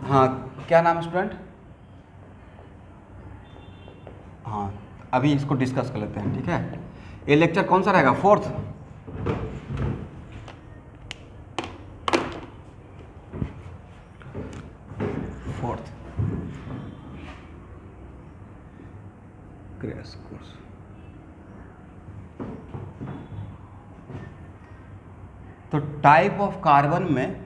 हाँ, क्या नाम है स्टूडेंट? हाँ, अभी इसको डिस्कस कर लेते हैं, ठीक है। ये लेक्चर कौन सा रहेगा? फोर्थ। Crash course. तो टाइप ऑफ कार्बन में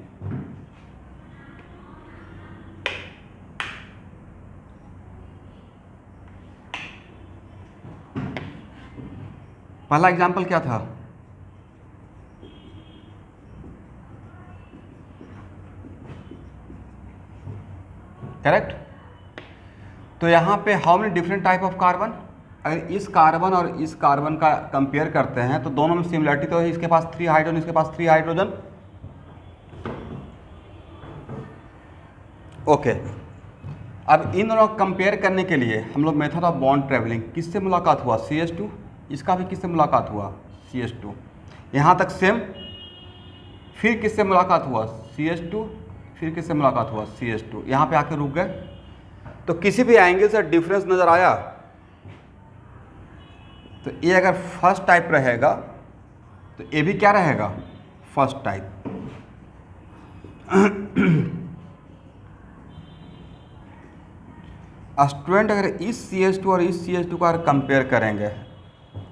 पहला एग्जाम्पल क्या था? करेक्ट। तो यहाँ पे how many different type of carbon? अगर इस कार्बन और इस कार्बन का कंपेयर करते हैं तो दोनों में सिमिलरिटी तो है, इसके पास 3 हाइड्रोजन, इसके पास 3 हाइड्रोजन। ओके, अब इन दोनों को कंपेयर करने के लिए हम लोग मेथड ऑफ बॉन्ड ट्रेवलिंग, किससे मुलाकात हुआ? CH2। इसका भी किससे मुलाकात हुआ? CH2। यहाँ तक सेम। फिर किससे मुलाकात हुआ? CH2। फिर किससे मुलाकात हुआ? CH2। यहाँ पे आके रुक गए। तो किसी भी एंगल से डिफरेंस नज़र आया? तो ये अगर फर्स्ट टाइप रहेगा तो ये भी क्या रहेगा? First type. स्टूडेंट, अगर इस CH2 और इस CH2 का कंपेयर करेंगे,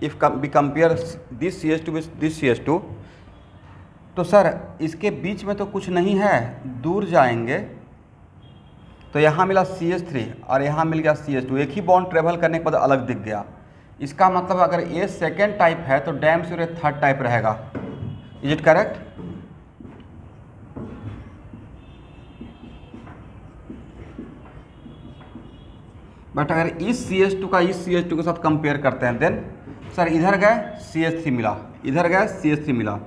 if we compare this CH2 with this CH2, तो सर इसके बीच में तो कुछ नहीं है, दूर जाएंगे तो यहाँ मिला CH3 और यहाँ मिल गया CH2, एक ही बॉन्ड ट्रेवल करने के बाद अलग दिख गया। इसका मतलब अगर ये सेकेंड टाइप है तो डैम श्योर ये थर्ड टाइप रहेगा। Is it correct? बट अगर इस CH2 का इस CH2 के साथ कंपेयर करते हैं, देन सर इधर गए CH3 मिला, इधर गए CH3 मिला,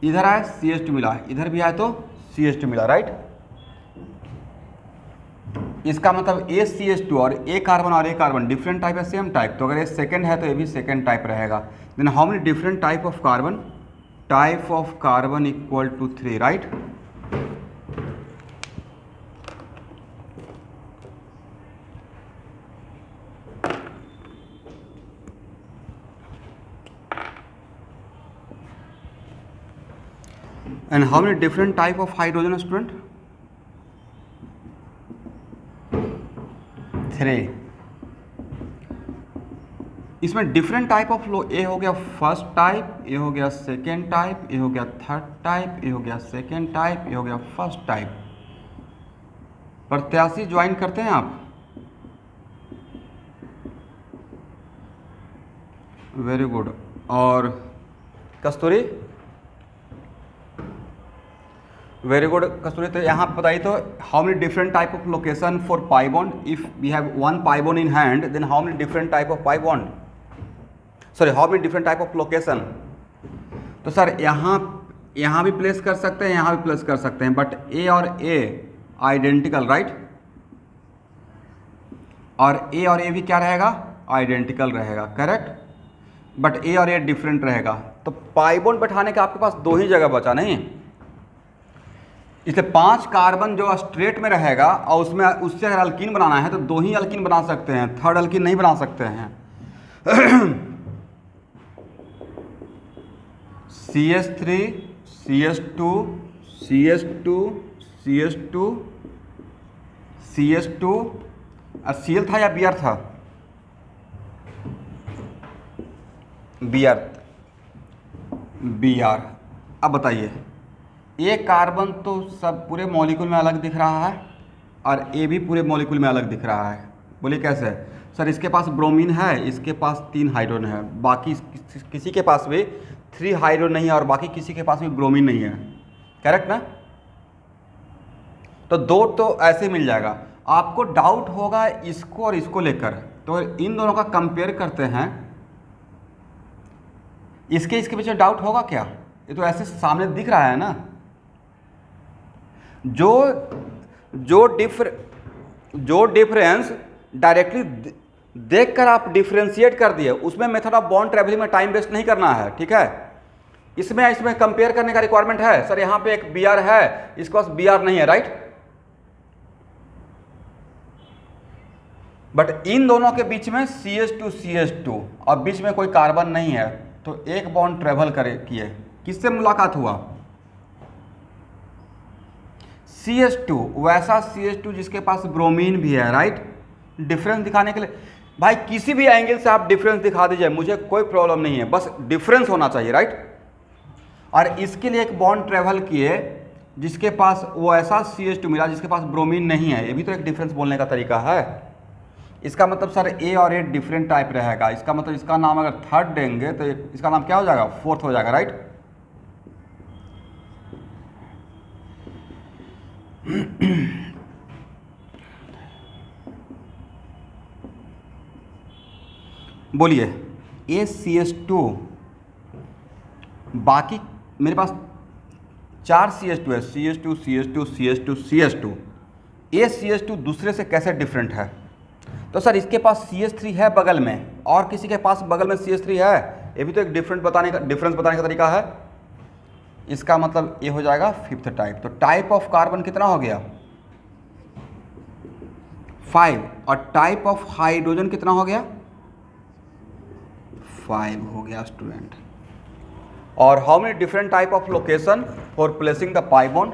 इधर आए CH2 मिला, इधर भी आए तो CH2 मिला, राइट। इसका मतलब ए CH2 और ए कार्बन डिफरेंट टाइप है, सेम टाइप। तो अगर ये सेकेंड है तो ये भी सेकेंड टाइप रहेगा। Then how many different type of carbon? Type of carbon equal to 3, right. And how many different type of hydrogen, student? 3। इसमें डिफरेंट टाइप ऑफ लो, ए हो गया फर्स्ट टाइप, ए हो गया सेकेंड टाइप, ए हो गया third type, ए हो गया second type, ए हो गया फर्स्ट टाइप। प्रत्याशी ज्वाइन करते हैं आप? Very good. और कस्तूरी? Very good Kasturi. तो यहाँ बताइए तो how many different type of location for pi bond? If we have one pi bond in hand, then how many different type of pi bond? Sorry, how many different type of location? तो sir यहाँ भी place कर सकते हैं, यहाँ भी place कर सकते हैं, बट ए और ए आइडेंटिकल, राइट। और ए भी क्या रहेगा? आइडेंटिकल रहेगा, करेक्ट। बट ए और ए डिफरेंट रहेगा। तो पाई बॉन्ड बैठाने का आपके पास 2 ही जगह बचा, नहीं? इसलिए 5 कार्बन जो स्ट्रेट में रहेगा और उसमें उससे अगर अल्कीन बनाना है तो 2 ही अल्कीन बना सकते हैं, थर्ड अल्कीन नहीं बना सकते हैं। CH3 CH2 CH2 CH2 CH2 और Cl था या Br था? Br। अब बताइए, ए कार्बन तो सब पूरे मॉलिक्यूल में अलग दिख रहा है और ए भी पूरे मॉलिक्यूल में अलग दिख रहा है। बोलिए कैसे? सर इसके पास ब्रोमीन है, इसके पास 3 हाइड्रोजन है, बाकी किसी के पास भी 3 हाइड्रोजन नहीं है और बाकी किसी के पास भी ब्रोमीन नहीं है, करेक्ट ना? तो 2 तो ऐसे मिल जाएगा। आपको डाउट होगा इसको और इसको लेकर, तो इन दोनों का कंपेयर करते हैं। इसके पीछे डाउट होगा क्या? ये तो ऐसे सामने दिख रहा है ना। जो डिफरेंस डायरेक्टली देखकर आप डिफरेंशिएट कर दिए, उसमें मेथड ऑफ बॉन्ड ट्रेवलिंग में टाइम वेस्ट नहीं करना है, ठीक है। इसमें कंपेयर करने का रिक्वायरमेंट है। सर यहाँ पे एक Br है, इसके पास Br नहीं है, राइट। बट इन दोनों के बीच में CH2 और बीच में कोई कार्बन नहीं है, तो एक बॉन्ड ट्रेवल करे किए, किससे मुलाकात हुआ? CH2, वैसा CH2 जिसके पास ब्रोमीन भी है, राइट। डिफरेंस दिखाने के लिए भाई किसी भी एंगल से आप डिफरेंस दिखा दीजिए, मुझे कोई प्रॉब्लम नहीं है, बस डिफरेंस होना चाहिए, राइट। और इसके लिए एक बॉन्ड ट्रेवल किए जिसके पास वो ऐसा CH2 मिला जिसके पास ब्रोमीन नहीं है, ये भी तो एक डिफरेंस बोलने का तरीका है। इसका मतलब सर ए और ए डिफरेंट टाइप रहेगा, इसका मतलब इसका नाम अगर थर्ड देंगे तो इसका नाम क्या हो जाएगा? फोर्थ हो जाएगा, राइट। बोलिए ACH2, बाकी मेरे पास 4 CH2 है, CH2 CH2 CH2 CH2। ACH2 दूसरे से कैसे डिफरेंट है? तो सर इसके पास CH3 है बगल में, और किसी के पास बगल में CH3 है, ये भी तो एक डिफरेंस बताने का तरीका है। इसका मतलब ये हो जाएगा फिफ्थ टाइप। तो टाइप ऑफ कार्बन कितना हो गया? 5। और टाइप ऑफ हाइड्रोजन कितना हो गया? 5 हो गया स्टूडेंट। और how many different type of location for placing the pi bond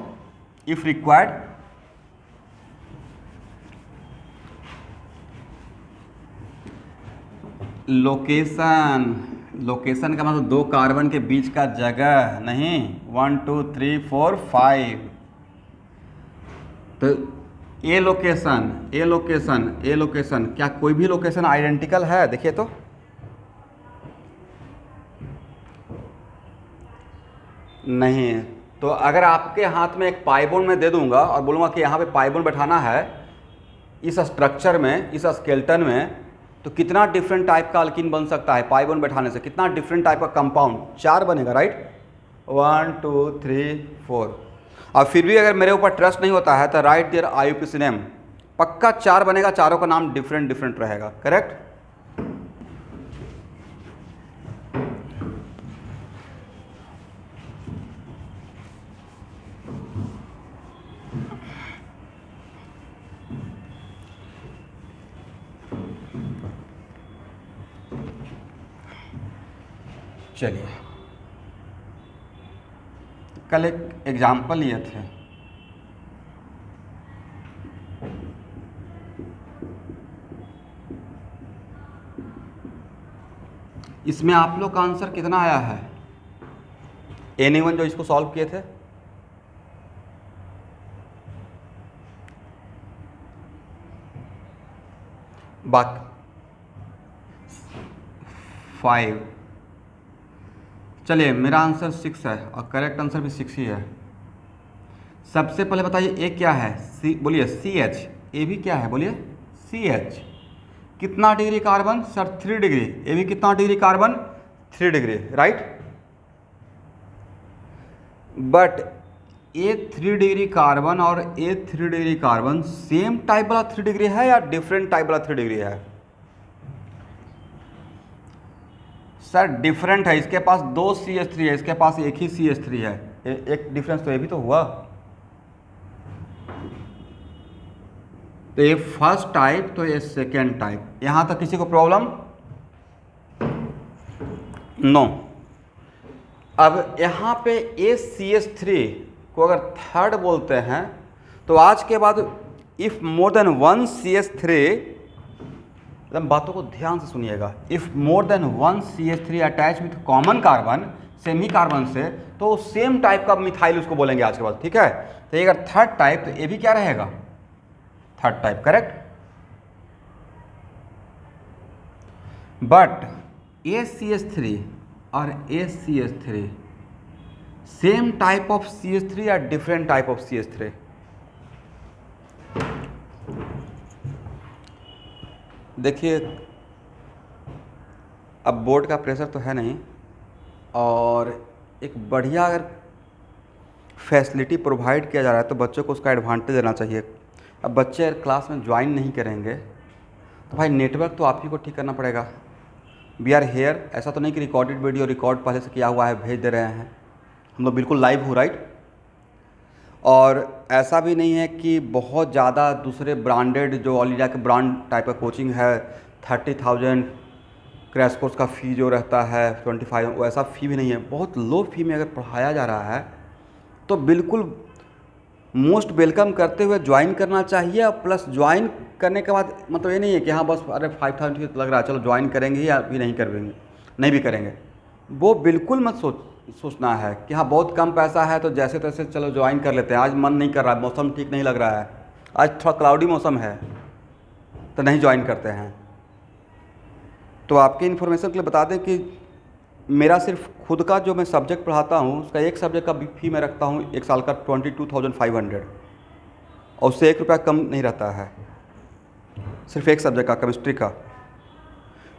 if required? Location का मतलब 2 कार्बन के बीच का जगह नहीं, 1 2 3 4 5। तो ए लोकेशन क्या कोई भी लोकेशन आइडेंटिकल है? देखिए तो नहीं। तो अगर आपके हाथ में एक पाई बॉन्ड में दे दूंगा और बोलूँगा कि यहाँ पे पाई बॉन्ड बैठाना है इस स्ट्रक्चर में, इस स्केलेटन में, तो कितना डिफरेंट टाइप का अल्कीन बन सकता है पाई बॉन्ड बैठाने से? कितना डिफरेंट टाइप का कंपाउंड? 4 बनेगा, राइट। 1 2 3 4। और फिर भी अगर मेरे ऊपर ट्रस्ट नहीं होता है तो राइट देयर IUPAC नेम, पक्का 4 बनेगा, चारों का नाम डिफरेंट रहेगा, करेक्ट। चलिए कल एक एग्जाम्पल लिए थे, इसमें आप लोग का आंसर कितना आया है? एनीवन जो इसको सॉल्व किए थे? बाकी 5। चलिए मेरा आंसर 6 है और करेक्ट आंसर भी 6 ही है। सबसे पहले बताइए ए क्या है? बोलिए CH। ए भी क्या है? बोलिए CH। कितना degree carbon? Sir 3 degree. A भी कितना degree carbon? 3 degree, right. But A 3 degree carbon और A 3 degree carbon same type वाला 3 डिग्री है या डिफरेंट टाइप वाला 3 डिग्री है? सर डिफरेंट है, इसके पास 2 CH3 है, इसके पास एक ही CH3 है, एक डिफरेंस तो ये भी तो हुआ। तो ये फर्स्ट टाइप, तो ये सेकेंड टाइप। यहां तक किसी को प्रॉब्लम? नो। अब यहाँ पे ACH3 को अगर थर्ड बोलते हैं तो आज के बाद इफ मोर देन 1 CH3, एकदम बातों को ध्यान से सुनिएगा, if more than 1 CH3 attach with common carbon, same he carbon से, तो सेम टाइप का मिथाइल उसको बोलेंगे आज के बाद, ठीक है। तो ये अगर थर्ड टाइप, तो ये भी क्या रहेगा? Third type, correct. But ACH3 और ACH3 same type of CH3 या डिफरेंट टाइप ऑफ CH3? देखिए अब बोर्ड का प्रेशर तो है नहीं, और एक बढ़िया अगर फैसिलिटी प्रोवाइड किया जा रहा है तो बच्चों को उसका एडवांटेज देना चाहिए। अब बच्चे अगर क्लास में ज्वाइन नहीं करेंगे तो भाई नेटवर्क तो आप ही को ठीक करना पड़ेगा। वी आर हेयर, ऐसा तो नहीं कि रिकॉर्डेड वीडियो रिकॉर्ड पहले से किया हुआ है भेज दे रहे हैं, हम लोग बिल्कुल लाइव हो, राइट। और ऐसा भी नहीं है कि बहुत ज़्यादा दूसरे ब्रांडेड जो ऑल इंडिया के ब्रांड टाइप का कोचिंग है 30,000 क्रैश कोर्स का फ़ी जो रहता है 25, वैसा फ़ी भी नहीं है। बहुत लो फी में अगर पढ़ाया जा रहा है तो बिल्कुल मोस्ट वेलकम करते हुए ज्वाइन करना चाहिए। और प्लस ज्वाइन करने के बाद मतलब ये नहीं है कि हाँ बस अरे 5,000 लग रहा है चलो ज्वाइन करेंगे या भी नहीं करेंगे, नहीं भी करेंगे, वो बिल्कुल मत सोचना है कि हाँ बहुत कम पैसा है तो जैसे तैसे चलो ज्वाइन कर लेते हैं, आज मन नहीं कर रहा है, मौसम ठीक नहीं लग रहा है, आज थोड़ा क्लाउडी मौसम है तो नहीं ज्वाइन करते हैं। तो आपके इन्फॉर्मेशन के लिए बता दें कि मेरा सिर्फ खुद का जो मैं सब्जेक्ट पढ़ाता हूँ उसका एक सब्जेक्ट का फ़ी मैं रखता हूँ एक साल का 22,500 और उससे ₹1 कम नहीं रहता है, सिर्फ एक सब्जेक्ट का केमिस्ट्री का।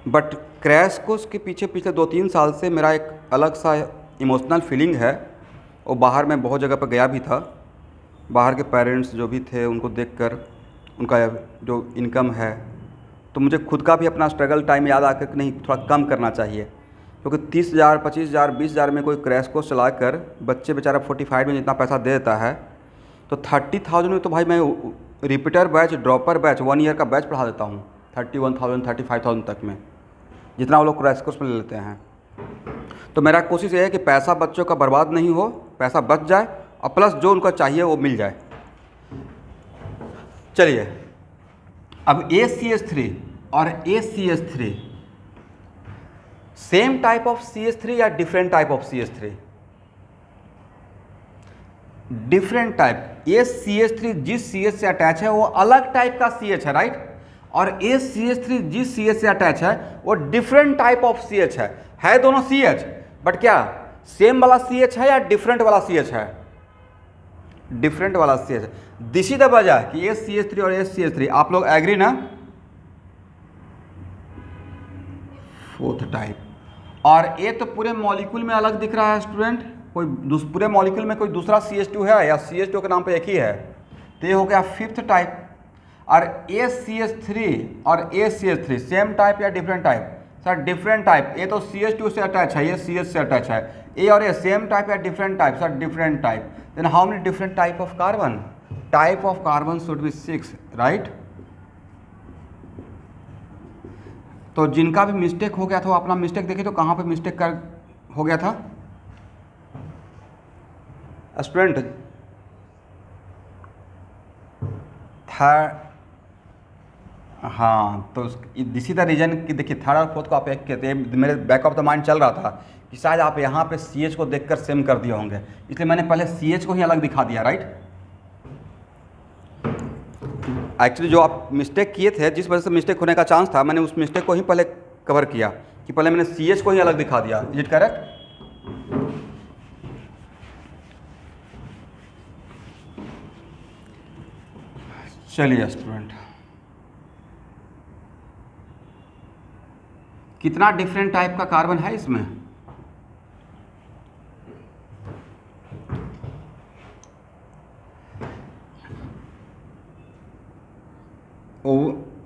बट क्रैश कोर्स के पीछे पिछले 2-3 साल से मेरा एक अलग सा इमोशनल फीलिंग है। और बाहर मैं बहुत जगह पर गया भी था, बाहर के पेरेंट्स जो भी थे उनको देखकर उनका जो इनकम है तो मुझे खुद का भी अपना स्ट्रगल टाइम याद आकर नहीं थोड़ा कम करना चाहिए, क्योंकि 30,000, 25,000, 20,000 में कोई क्रैश कोर्स चलाकर बच्चे बेचारा 45 में जितना पैसा दे देता है तो 30,000 में तो भाई मैं repeater batch, dropper batch, 1 year का बैच पढ़ा देता हूँ 31,000, 35,000 तक में, जितना वो लोग क्रैश कोर्स में ले लेते हैं। तो मेरा कोशिश ये है कि पैसा बच्चों का बर्बाद नहीं हो, पैसा बच जाए और प्लस जो उनको चाहिए वो मिल जाए। चलिए अब ACH3 और ACH3 same type of CH3 या different type of CH3? Different type. ACH3 जिस CH से अटैच है वो अलग टाइप का CH है, राइट? और ACH3 जिस CH से अटैच है वो डिफरेंट टाइप ऑफ CH है दोनों CH, बट क्या सेम वाला CH है या डिफरेंट वाला CH है? डिफरेंट वाला CH है। दिस इज द वजह कि ACH3 और ACH3 आप लोग एग्री ना? Fourth type. और ये तो पूरे मॉलिक्यूल में अलग दिख रहा है स्टूडेंट, कोई पूरे मॉलिक्यूल में कोई दूसरा CH2 है या CH2 के नाम पे एक ही है, तो ये हो गया फिफ्थ टाइप। और ACH3 और ACH3 सेम टाइप या different type? Sir different type. ये तो CH2 से अटैच है, ये CH से अटैच है। ए और ए सेम टाइप या different type? Sir different type. Then how many different type of carbon? Type of carbon should be 6, right? तो जिनका भी मिस्टेक हो गया था वो अपना मिस्टेक देखिए तो कहाँ पे मिस्टेक कर हो गया था स्टूडेंट? हाँ, तो दिस इज द रीजन कि देखिए थर्ड और फोर्थ को आप एक कहते हैं, मेरे बैक ऑफ द माइंड चल रहा था कि शायद आप यहाँ पे CH को देखकर सेम कर दिए होंगे, इसलिए मैंने पहले CH को ही अलग दिखा दिया, राइट? एक्चुअली जो आप मिस्टेक किए थे, जिस वजह से मिस्टेक होने का चांस था, मैंने उस मिस्टेक को ही पहले कवर किया कि पहले मैंने CH को ही अलग दिखा दिया। Is it correct? चलिए स्टूडेंट, कितना डिफरेंट टाइप का कार्बन है इसमें?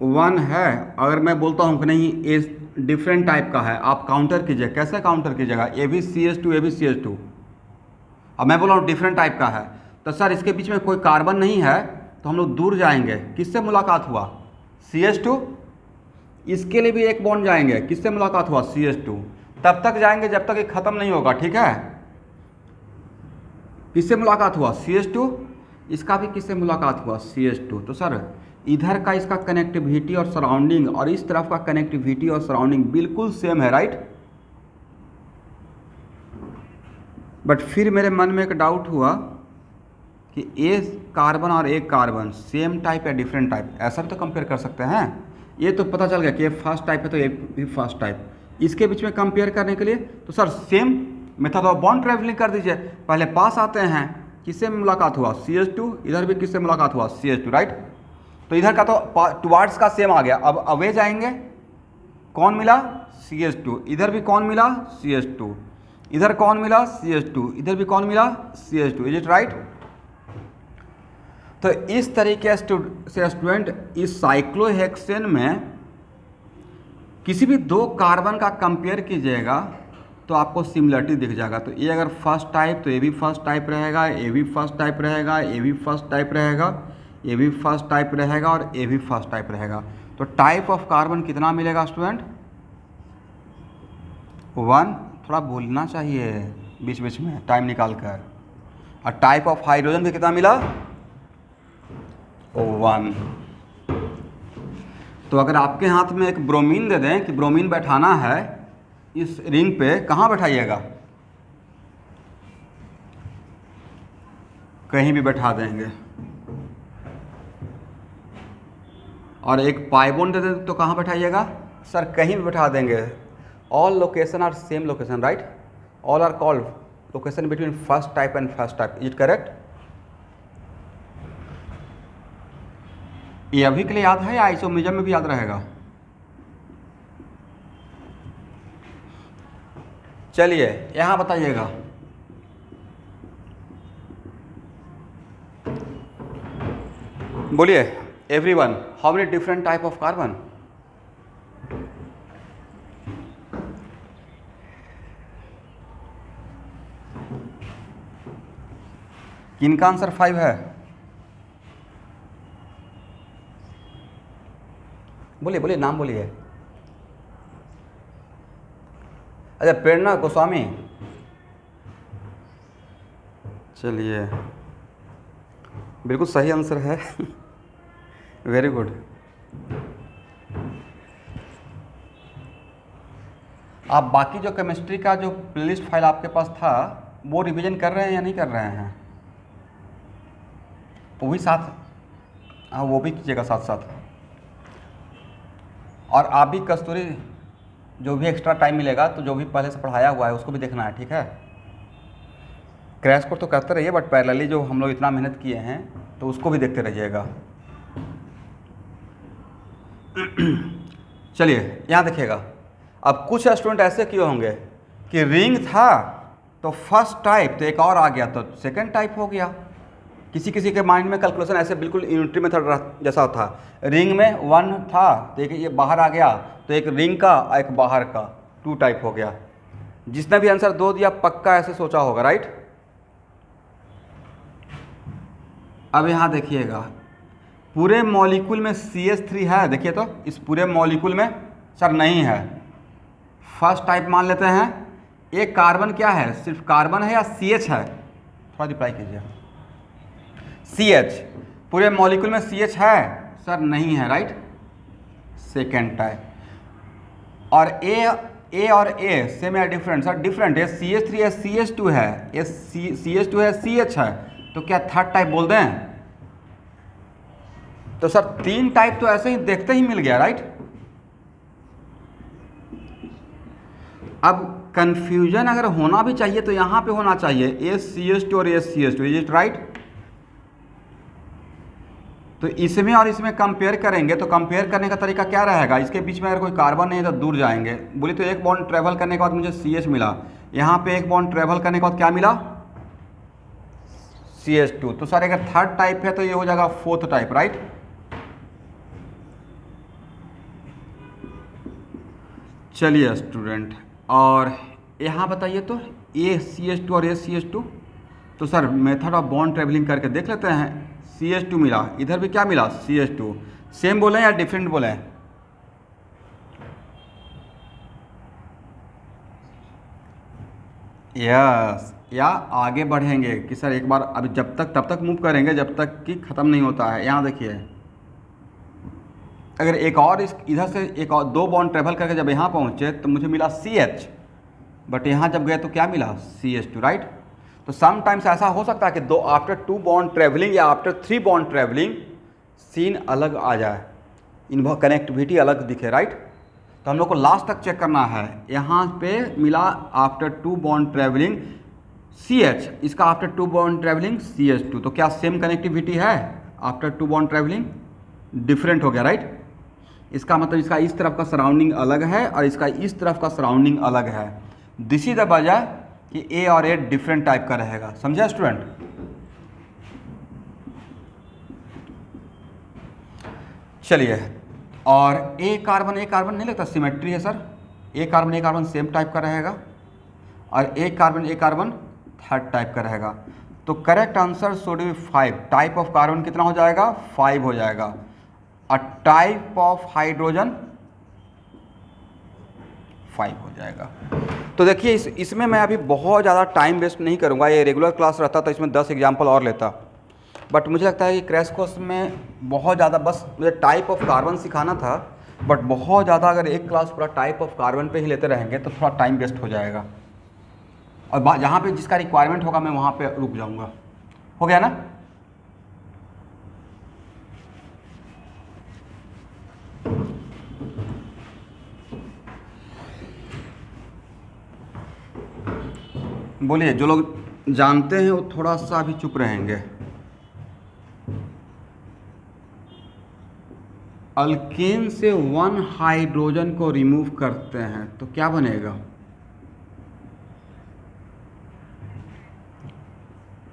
वन है। अगर मैं बोलता हूँ कि नहीं ये डिफरेंट टाइप का है, आप काउंटर कीजिए। कैसे काउंटर कीजिएगा? AbCH2 AbCH2। अब मैं बोल रहा हूँ डिफरेंट टाइप का है, तो सर इसके बीच में कोई कार्बन नहीं है तो हम लोग दूर जाएंगे। किससे मुलाकात हुआ? CH2। इसके लिए भी एक बॉन्ड जाएंगे। किससे मुलाकात हुआ? CH2। तब तक जाएंगे जब तक ये ख़त्म नहीं होगा, ठीक है? किससे मुलाकात हुआ? CH2। इसका भी किससे मुलाकात हुआ? CH2। तो सर इधर का इसका कनेक्टिविटी और सराउंडिंग और इस तरफ का कनेक्टिविटी और सराउंडिंग बिल्कुल सेम है, राइट? बट फिर मेरे मन में एक डाउट हुआ कि ए कार्बन और एक कार्बन सेम टाइप या डिफरेंट टाइप, ऐसा भी तो कंपेयर कर सकते हैं। ये तो पता चल गया कि ये फर्स्ट टाइप है तो ये भी फर्स्ट टाइप। इसके बीच में कंपेयर करने के लिए तो sir same method of bond travelling कर दीजिए। पहले पास आते हैं, किससे मुलाकात हुआ? CH2। इधर भी किससे मुलाकात हुआ? CH2, right? तो इधर का तो टुवार्ड्स का सेम आ गया। अब अवे जाएंगे, कौन मिला? CH2। इधर भी कौन मिला? CH2। इधर कौन मिला? CH2। इधर भी कौन मिला? CH2। Is it right? तो इस तरीके से स्टूडेंट इस साइक्लोहेक्सेन में किसी भी दो कार्बन का कंपेयर कीजिएगा तो आपको सिमिलरिटी दिख जाएगा। तो ये अगर फर्स्ट टाइप तो ये भी फर्स्ट टाइप रहेगा, ये भी फर्स्ट टाइप रहेगा, ये भी फर्स्ट टाइप रहेगा, ये भी फर्स्ट टाइप रहेगा और ये भी फर्स्ट टाइप रहेगा। तो टाइप ऑफ कार्बन कितना मिलेगा स्टूडेंट? 1। थोड़ा भूलना चाहिए बीच बीच में टाइम निकाल कर। और टाइप ऑफ हाइड्रोजन भी कितना मिला? 1। तो अगर आपके हाथ में एक ब्रोमीन दे दें कि ब्रोमीन बैठाना है इस रिंग पे, कहाँ बैठाइएगा? कहीं भी बैठा देंगे। और एक पाइबोन दे दें तो कहाँ बैठाइएगा? सर कहीं भी बैठा देंगे। All location are same location, right? All are called location between first type and first type. Is it correct? ये अभी के लिए याद है या आइसोमेरिज्म में भी याद रहेगा? चलिए यहाँ बताइएगा। बोलिए everyone, how many different type of carbon? किनका आंसर 5 है? बोलिए बोलिए, नाम बोलिए। अच्छा, प्रेरणा गोस्वामी। चलिए, बिल्कुल सही आंसर है। Very good. आप बाकी जो केमिस्ट्री का जो प्लेलिस्ट फाइल आपके पास था वो रिवीजन कर रहे हैं या नहीं कर रहे हैं? वो भी साथ, हाँ वो भी कीजिएगा साथ साथ। और आप भी कस्तूरी, जो भी एक्स्ट्रा टाइम मिलेगा तो जो भी पहले से पढ़ाया हुआ है उसको भी देखना है, ठीक है? क्रैश कोर्स तो करते रहिए, बट पैरेलली जो हम लोग इतना मेहनत किए हैं तो उसको भी देखते रहिएगा। चलिए यहाँ देखिएगा। अब कुछ स्टूडेंट ऐसे किए होंगे कि रिंग था तो फर्स्ट टाइप, तो एक और आ गया तो सेकंड टाइप हो गया। किसी किसी के माइंड में कैलकुलेशन ऐसे बिल्कुल यूनिटरी मेथड जैसा था। रिंग में 1 था तो एक ये बाहर आ गया, तो एक रिंग का और एक बाहर का 2 टाइप हो गया। जिसने भी आंसर 2 दिया पक्का ऐसे सोचा होगा, राइट? अब यहाँ देखिएगा, पूरे मॉलिक्यूल में CH3 है, देखिए तो इस पूरे मॉलिक्यूल में सर नहीं है। फर्स्ट टाइप मान लेते हैं। एक कार्बन क्या है, सिर्फ कार्बन है या CH है? थोड़ा रिप्लाई कीजिए। CH, पूरे मॉलिक्यूल में CH है? सर नहीं है, राइट? Second type. और A और A सेम या डिफरेंट? सर डिफरेंट है। CH3 है, CH2 है, ये CH2 है, CH है, तो क्या थर्ड टाइप बोल दें? तो सर 3 टाइप तो ऐसे ही देखते ही मिल गया, राइट? अब कंफ्यूजन अगर होना भी चाहिए तो यहाँ पे होना चाहिए ACH2 और ACH2, इज इट राइट? तो इसमें और इसमें कंपेयर करेंगे तो कंपेयर करने का तरीका क्या रहेगा? इसके बीच में अगर कोई कार्बन नहीं है तो दूर जाएंगे। बोले तो एक बॉन्ड ट्रेवल करने के बाद मुझे CH मिला, यहाँ पे एक बॉन्ड ट्रेवल करने के बाद क्या मिला? CH2। तो सर अगर थर्ड टाइप है तो ये हो जाएगा फोर्थ टाइप, राइट? चलिए स्टूडेंट, और यहाँ बताइए तो ACH2 और ACH2, तो sir method of bond travelling करके देख लेते हैं। CH2 मिला, इधर भी क्या मिला? CH2। सेम बोले या डिफरेंट बोले? यस, या आगे बढ़ेंगे कि सर एक बार अभी जब तक तब तक मूव करेंगे जब तक कि ख़त्म नहीं होता है। यहाँ देखिए, अगर एक और इधर से एक और 2 बॉन्ड ट्रेवल करके जब यहाँ पहुँचे तो मुझे मिला CH, बट यहाँ जब गए तो क्या मिला? CH2, right? तो समटाइम्स ऐसा हो सकता है कि आफ्टर 2 बॉन्ड ट्रेवलिंग या आफ्टर 3 बॉन्ड ट्रेवलिंग सीन अलग आ जाए, इनका कनेक्टिविटी अलग दिखे, राइट? तो हम लोग को लास्ट तक चेक करना है। यहाँ पे मिला आफ्टर 2 बॉन्ड ट्रेवलिंग CH, इसका आफ्टर 2 बॉन्ड ट्रेवलिंग CH2, तो क्या सेम कनेक्टिविटी है? आफ्टर 2 बॉन्ड ट्रेवलिंग डिफरेंट हो गया, राइट? इसका मतलब इसका इस तरफ का सराउंडिंग अलग है और इसका इस तरफ का सराउंडिंग अलग है। दिस इज द वजह कि A और A डिफरेंट टाइप का रहेगा। समझे स्टूडेंट? चलिए, और A कार्बन नहीं लगता सिमेट्री है sir? A carbon same type का रहेगा। और एक कार्बन थर्ड टाइप का रहेगा। तो correct answer should be 5। Type of carbon कितना हो जाएगा? 5 हो जाएगा। और टाइप ऑफ हाइड्रोजन 5 हो जाएगा। तो देखिए इसमें मैं अभी बहुत ज़्यादा टाइम वेस्ट नहीं करूँगा। ये रेगुलर क्लास रहता तो इसमें 10 एग्जाम्पल और लेता, बट मुझे लगता है कि क्रैश कोर्स में बहुत ज़्यादा बस मुझे टाइप ऑफ कार्बन सिखाना था, बट बहुत ज़्यादा अगर एक क्लास पूरा टाइप ऑफ कार्बन पे ही लेते रहेंगे तो थोड़ा टाइम वेस्ट हो जाएगा। और जहाँ पे जिसका रिक्वायरमेंट होगा मैं वहाँ पे रुक जाऊँगा। हो गया ना? बोलिए, जो लोग जानते हैं वो थोड़ा सा अभी चुप रहेंगे। अल्केन से 1 हाइड्रोजन को रिमूव करते हैं तो क्या बनेगा?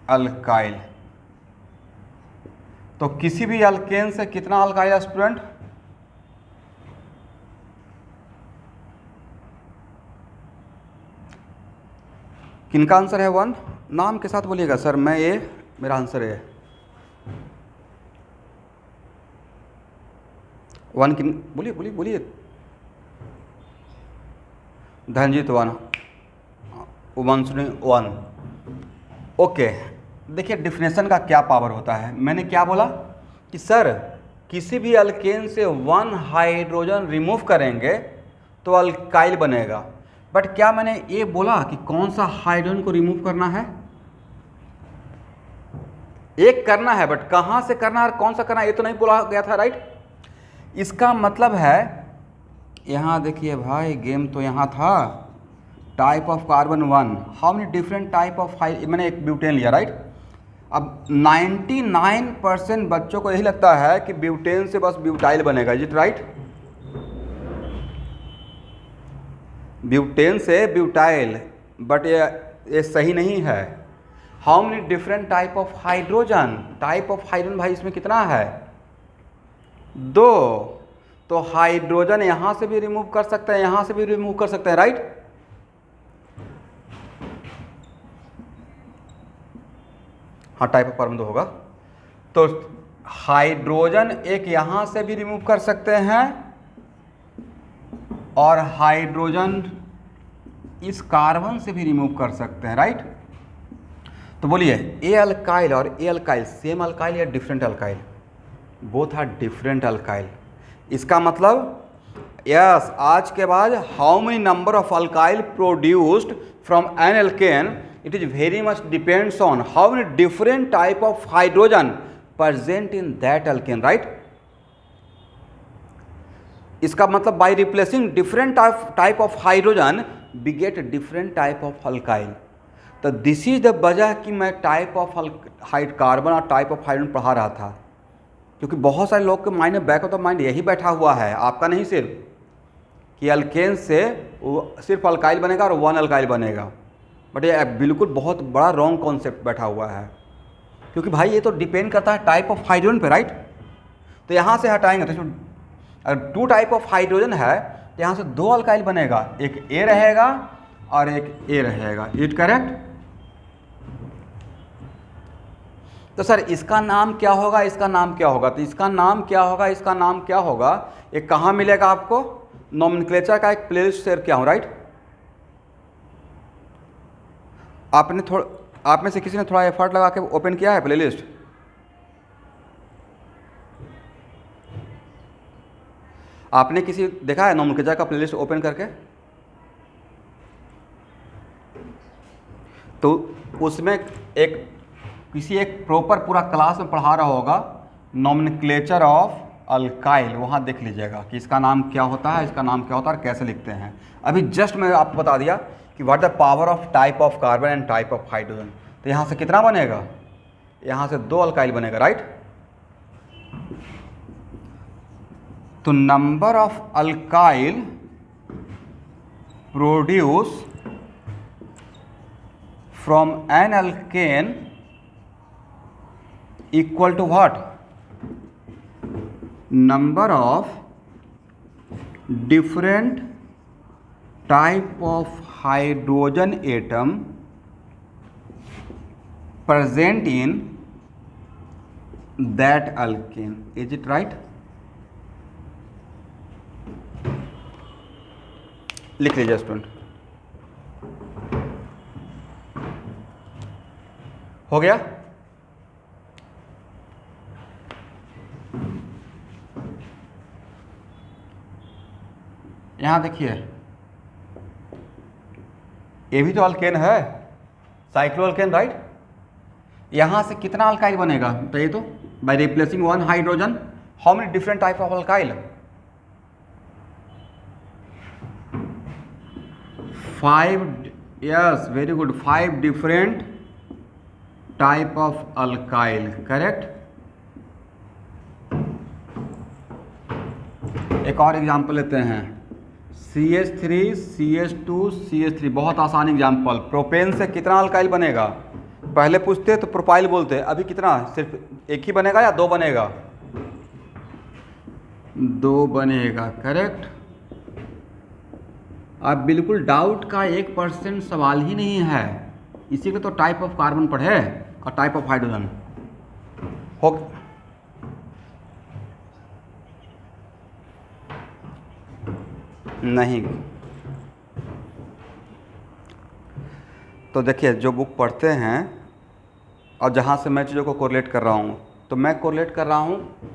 अल्काइल। तो किसी भी अल्केन से कितना अल्काइल है स्टूडेंट? किनका आंसर है 1? नाम के साथ बोलिएगा सर। मैं ये मेरा आंसर है 1। किन बोलिए बोलिए बोलिए। धनजीत 1, उमंसुनी 1। ओके, देखिए डिफिनेशन का क्या पावर होता है। मैंने क्या बोला कि सर किसी भी अल्केन से 1 हाइड्रोजन रिमूव करेंगे तो अल्काइल बनेगा, बट क्या मैंने ये बोला कि कौन सा हाइड्रोजन को रिमूव करना है? एक करना है, बट कहाँ से करना है और कौन सा करना है ये तो नहीं बोला गया था, राइट? इसका मतलब है, यहाँ देखिए भाई गेम तो यहाँ था, type of carbon 1, how many different type of मैंने एक ब्यूटेन लिया, राइट? अब 99% बच्चों को यही लगता है कि ब्यूटेन से बस ब्यूटाइल बनेगा, इज इट राइट? ब्यूटेन से ब्यूटाइल, बट ये सही नहीं है। How many different type of hydrogen? Type of hydrogen भाई इसमें कितना है? 2। तो हाइड्रोजन यहां से भी रिमूव कर सकते हैं, यहां से भी रिमूव कर सकते हैं, राइट? हाँ, टाइप ऑफ कार्बन 2 होगा। तो हाइड्रोजन एक यहां से भी रिमूव कर सकते हैं और हाइड्रोजन इस कार्बन से भी रिमूव कर सकते हैं, राइट? तो बोलिए, ए अल्काइल और ए अल्काइल सेम अल्काइल या different alkyl? Both are different alkyl. इसका मतलब यस, आज के बाद how many number of alkyl produced from an alkane, it is very much depends on how many different type of hydrogen present in that alkane, right? इसका मतलब by replacing different type of hydrogen we get different type of alkyl। तो this is the वजह कि मैं type of carbon और type of hydrogen पढ़ा रहा था, क्योंकि बहुत सारे लोग के माइंड में बैक ऑफ द माइंड यही बैठा हुआ है, आपका नहीं सिर्फ, कि अल्केन से सिर्फ अल्काइल बनेगा और 1 अल्काइल बनेगा। बट ये बिल्कुल बहुत बड़ा रॉन्ग कॉन्सेप्ट बैठा हुआ है, क्योंकि भाई ये तो डिपेंड करता है टाइप ऑफ हाइड्रोजन पे, राइट? तो यहाँ से हटाएंगे तो इसमें अगर 2 टाइप ऑफ हाइड्रोजन है तो यहाँ से 2 अल्काइल बनेगा, एक ए रहेगा और एक ए रहेगा, इट करेक्ट? तो सर इसका नाम क्या होगा, इसका नाम क्या होगा? तो इसका नाम क्या होगा, इसका नाम क्या होगा, ये कहाँ मिलेगा आपको? नोमेनक्लेचर का एक प्लेलिस्ट शेयर किया हूँ, राइट? आपने थोड़ा, आप में से किसी ने थोड़ा एफर्ट लगा के ओपन किया है प्लेलिस्ट? आपने किसी देखा है नोमेनक्लेचर का प्लेलिस्ट ओपन करके? तो उसमें किसी एक प्रॉपर पूरा क्लास में पढ़ा रहा होगा नोमेनक्लेचर ऑफ अल्काइल, वहाँ देख लीजिएगा कि इसका नाम क्या होता है, इसका नाम क्या होता है और कैसे लिखते हैं। अभी जस्ट मैं आपको बता दिया कि what the power of type of carbon and type of hydrogen. तो यहाँ से कितना बनेगा? यहाँ से 2 अल्काइल बनेगा, राइट? तो number of alkyl produce from an alkane equal to what? Number of different type of hydrogen atom present in that alkane. Is it right? लिख लीजिए स्टूडेंट। हो गया? यहां देखिए, ये भी तो अल्केन है, साइक्लोअल्केन, राइट? यहां से कितना अल्काइल बनेगा बताइए तो? By replacing one hydrogen, how many different type of alkyl? 5, yes very good, 5 different type of alkyl, correct. एक और एग्जांपल लेते हैं, CH3 CH2 CH3, बहुत आसान एग्जांपल। प्रोपेन से कितना अल्काइल बनेगा? पहले पूछते तो प्रोपाइल बोलते, अभी कितना, सिर्फ एक ही बनेगा या 2 बनेगा? 2 बनेगा, करेक्ट। अब बिल्कुल डाउट का 1% सवाल ही नहीं है, इसी को तो टाइप ऑफ कार्बन पढ़े और टाइप ऑफ हाइड्रोजन हो। नहीं तो देखिए, जो बुक पढ़ते हैं और जहाँ से मैं चीज़ों को कोरिलेट कर रहा हूँ, तो मैं कोरिलेट कर रहा हूँ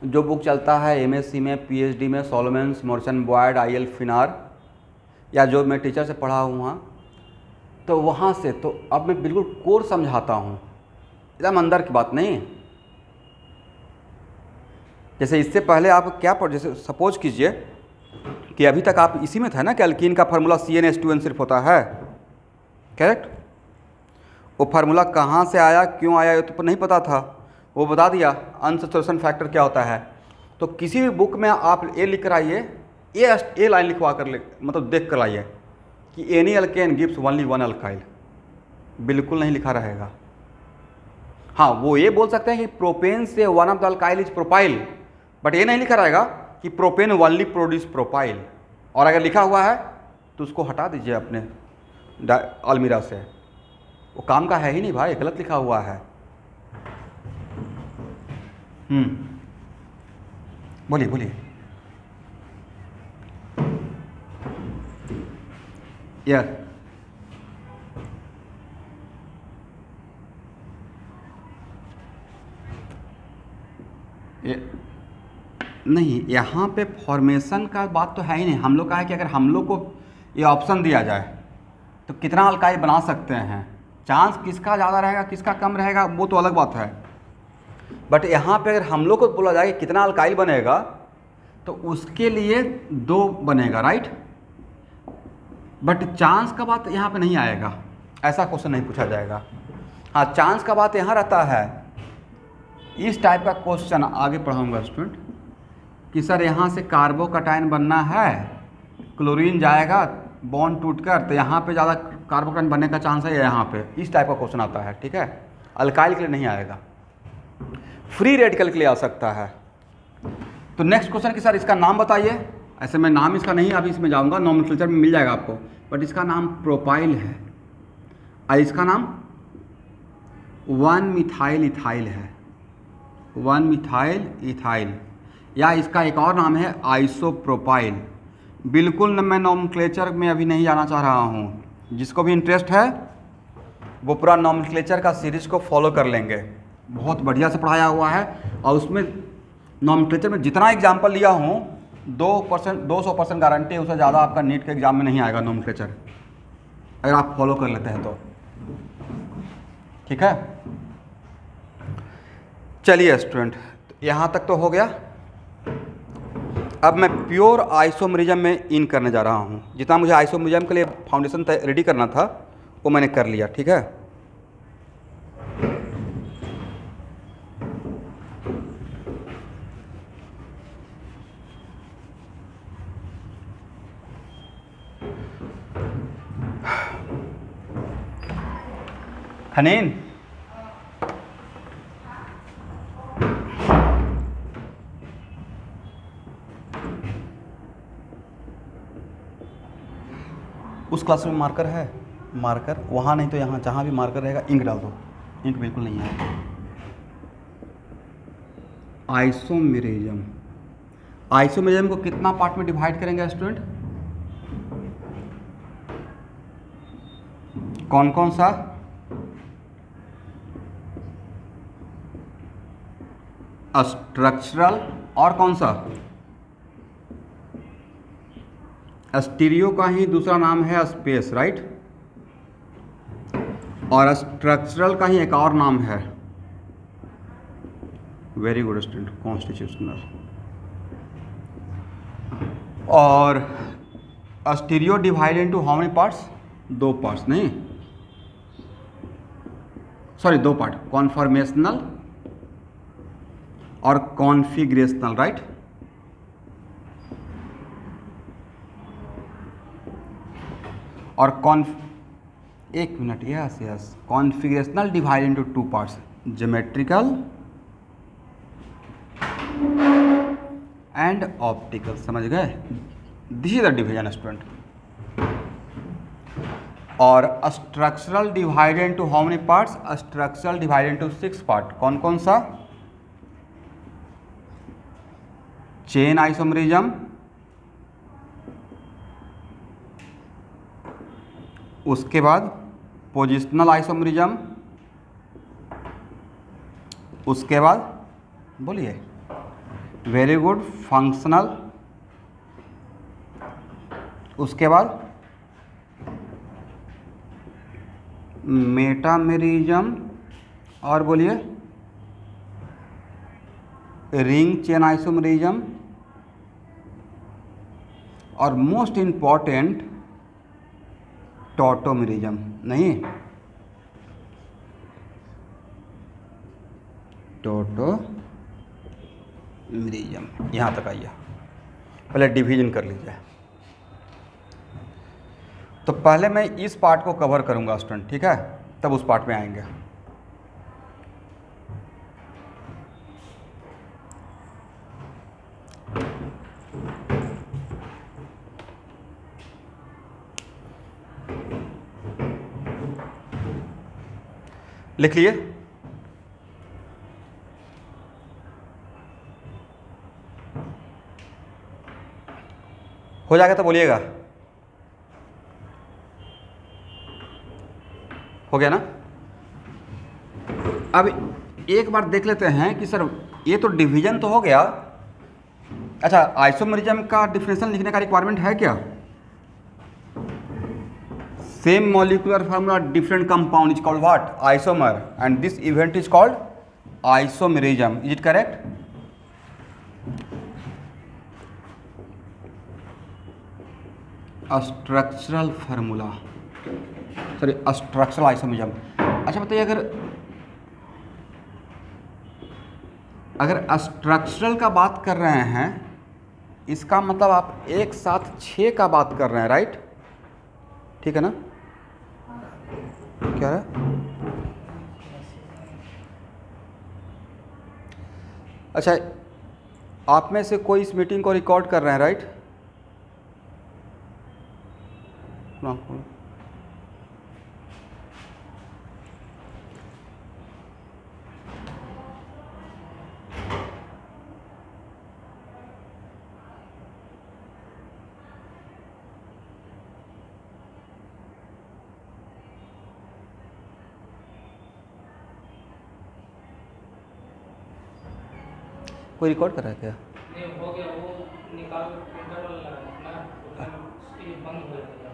जो बुक चलता है MSc में, PhD में, सोलोमन्स, मोर्सन बॉयड, IL फिनार, या जो मैं टीचर से पढ़ा हुआ, तो वहाँ से तो अब मैं बिल्कुल कोर समझाता हूँ, एकदम अंदर की बात नहीं। जैसे इससे पहले आप क्या पढ़, जैसे सपोज कीजिए कि अभी तक आप इसी में थे ना कि अल्कीन का फार्मूला CnH2n सिर्फ होता है, करेक्ट। वो फार्मूला कहाँ से आया, क्यों आया, ये तो नहीं पता था, वो बता दिया। अनसैचुरेशन फैक्टर क्या होता है, तो किसी भी बुक में आप ये लिख कर आइए, ये लाइन लिखवा कर मतलब देख कर लाइए कि any alkane gives only 1 alkyl, बिल्कुल नहीं लिखा रहेगा। हाँ, वो ये बोल सकते हैं कि प्रोपेन से one of the alkyl is propyl, but ये नहीं लिखा रहेगा कि प्रोपेन ओनली प्रोड्यूस प्रोपाइल। और अगर लिखा हुआ है तो उसको हटा दीजिए अपने अलमीरा से, वो काम का है ही नहीं भाई, गलत लिखा हुआ है। बोलिए बोलिए। यार नहीं, यहाँ पे फॉर्मेशन का बात तो है ही नहीं। हम लोग का है कि अगर हम लोग को ये ऑप्शन दिया जाए तो कितना अल्काइल बना सकते हैं, चांस किसका ज़्यादा रहेगा किसका कम रहेगा वो तो अलग बात है, बट यहाँ पे अगर हम लोग को बोला जाए कि कितना अल्काइल बनेगा तो उसके लिए 2 बनेगा, राइट। बट चांस का बात यहाँ पे नहीं आएगा, ऐसा क्वेश्चन नहीं पूछा जाएगा। हाँ, चांस का बात यहाँ रहता है, इस टाइप का क्वेश्चन आगे पढ़ाऊँगा स्टूडेंट कि सर यहाँ से कार्बोकटायन बनना है, क्लोरीन जाएगा बॉन्ड टूटकर, तो यहाँ पे ज़्यादा कार्बोकटायन बनने का चांस है यहाँ पे, इस टाइप का क्वेश्चन आता है, ठीक है। अल्काइल के लिए नहीं आएगा, फ्री रेडिकल के लिए आ सकता है। तो नेक्स्ट क्वेश्चन कि सर इसका नाम बताइए। ऐसे मैं नाम इसका नहीं अभी इसमें जाऊँगा, नोमेनक्लेचर में मिल जाएगा आपको, बट इसका नाम प्रोपाइल है और इसका नाम 1-मिथाइल इथाइल है, 1-मिथाइल इथाइल, या इसका एक और नाम है आइसोप्रोपाइल। बिल्कुल मैं नोमेनक्लेचर में अभी नहीं जाना चाह रहा हूँ, जिसको भी इंटरेस्ट है वो पूरा नोमेनक्लेचर का सीरीज को फॉलो कर लेंगे, बहुत बढ़िया से पढ़ाया हुआ है। और उसमें नोमेनक्लेचर में जितना एग्जाम्पल लिया हूँ 200% गारंटी है, उससे ज़्यादा आपका नीट के एग्जाम में नहीं आएगा नोमेनक्लेचर, अगर आप फॉलो कर लेते हैं तो, ठीक है। चलिए स्टूडेंट, यहाँ तक तो हो गया। अब मैं प्योर आइसोमरिज्म में इन करने जा रहा हूँ। जितना मुझे आइसोमरिज्म के लिए फाउंडेशन रेडी करना था वो मैंने कर लिया, ठीक है। हनीन, उस क्लास में मार्कर है, मार्कर वहाँ नहीं तो यहाँ, जहाँ भी मार्कर रहेगा इंक डाल दो। इंक बिल्कुल नहीं है। आइसोमेरिज्म, आइसोमेरिज्म को कितना पार्ट में डिवाइड करेंगे स्टूडेंट? कौन कौन सा? स्ट्रक्चरल और कौन सा? स्टीरियो का ही दूसरा नाम है स्पेस, राइट? और स्ट्रक्चरल का ही एक और नाम है, वेरी गुड स्टूडेंट, कॉन्स्टिट्यूशनल। और stereo divide into how many parts? 2 parts, नहीं सॉरी 2 पार्ट, कॉन्फॉर्मेशनल और कॉन्फिगरेशनल, राइट? और एक minute, yes, configurational divide into 2 parts, geometrical and optical, समझ गए? This is the division student. और structural divided into how many parts? Structural divided into 6 part, कौन कौन सा? चेन आइसोमेरिज्म, उसके बाद पोजिशनल आइसोमेरिज्म, उसके बाद बोलिए, वेरी गुड, फंक्शनल, उसके बाद मेटामेरिज्म, और बोलिए रिंग चेन आइसोमेरिज्म, और मोस्ट इंपॉर्टेंट टॉटोमेरिज्म। नहीं, टॉटोमेरिज्म। यहाँ तक आइए, पहले डिवीजन कर लीजिए। तो पहले मैं इस पार्ट को कवर करूँगा स्टूडेंट, ठीक है, तब उस पार्ट में आएंगे। लिख लिए? हो जाएगा तो बोलिएगा। हो गया ना? अब एक बार देख लेते हैं कि सर ये तो डिवीजन तो हो गया। अच्छा, आइसोमेरिज्म का डिफिनेशन लिखने का रिक्वायरमेंट है क्या? Same molecular formula different compound is called what? Isomer, and this event is called isomerism. Is it correct? Structural formula, sorry structural isomerism. अच्छा बताइए, अगर स्ट्रक्चरल का बात कर रहे हैं, इसका मतलब आप एक साथ 6 का बात कर रहे हैं, राइट? ठीक है ना? क्या है? अच्छा, आप में से कोई इस मीटिंग को रिकॉर्ड कर रहे हैं, राइट? कोई रिकॉर्ड कर रहा है क्या? नहीं, हो गया, वो निकाल प्रिंटर वाला लगा ना, ये बंद हो जाएगा।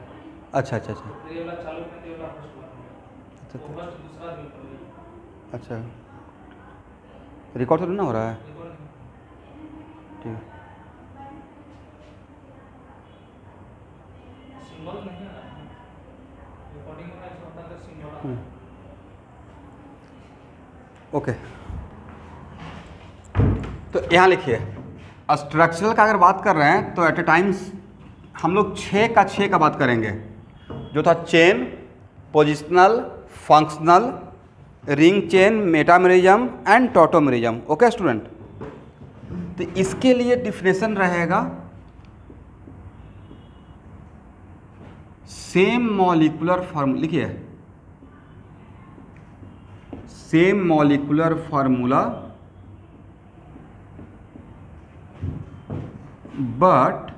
अच्छा अच्छा अच्छा ये वाला चालू कर दिया, वाला फर्स्ट वाला। अच्छा वो फर्स्ट दूसरा भी कर दिया। अच्छा, रिकॉर्ड तो नहीं हो रहा है? रिकॉर्ड नहीं। ठीक है। सिंबल नहीं आ रहा है। रिकॉर्डिंग में ऐसा होता है तो सिंबल आता है। ओके, तो यहाँ लिखिए, स्ट्रक्चरल का अगर बात कर रहे हैं तो एट ए टाइम्स हम लोग 6 का बात करेंगे, जो था chain, positional, functional, ring chain, metamerism and tautomerism. Okay student? तो इसके लिए डिफिनेशन रहेगा सेम मॉलिक्यूलर फार्मूला लिखिए, same molecular formula but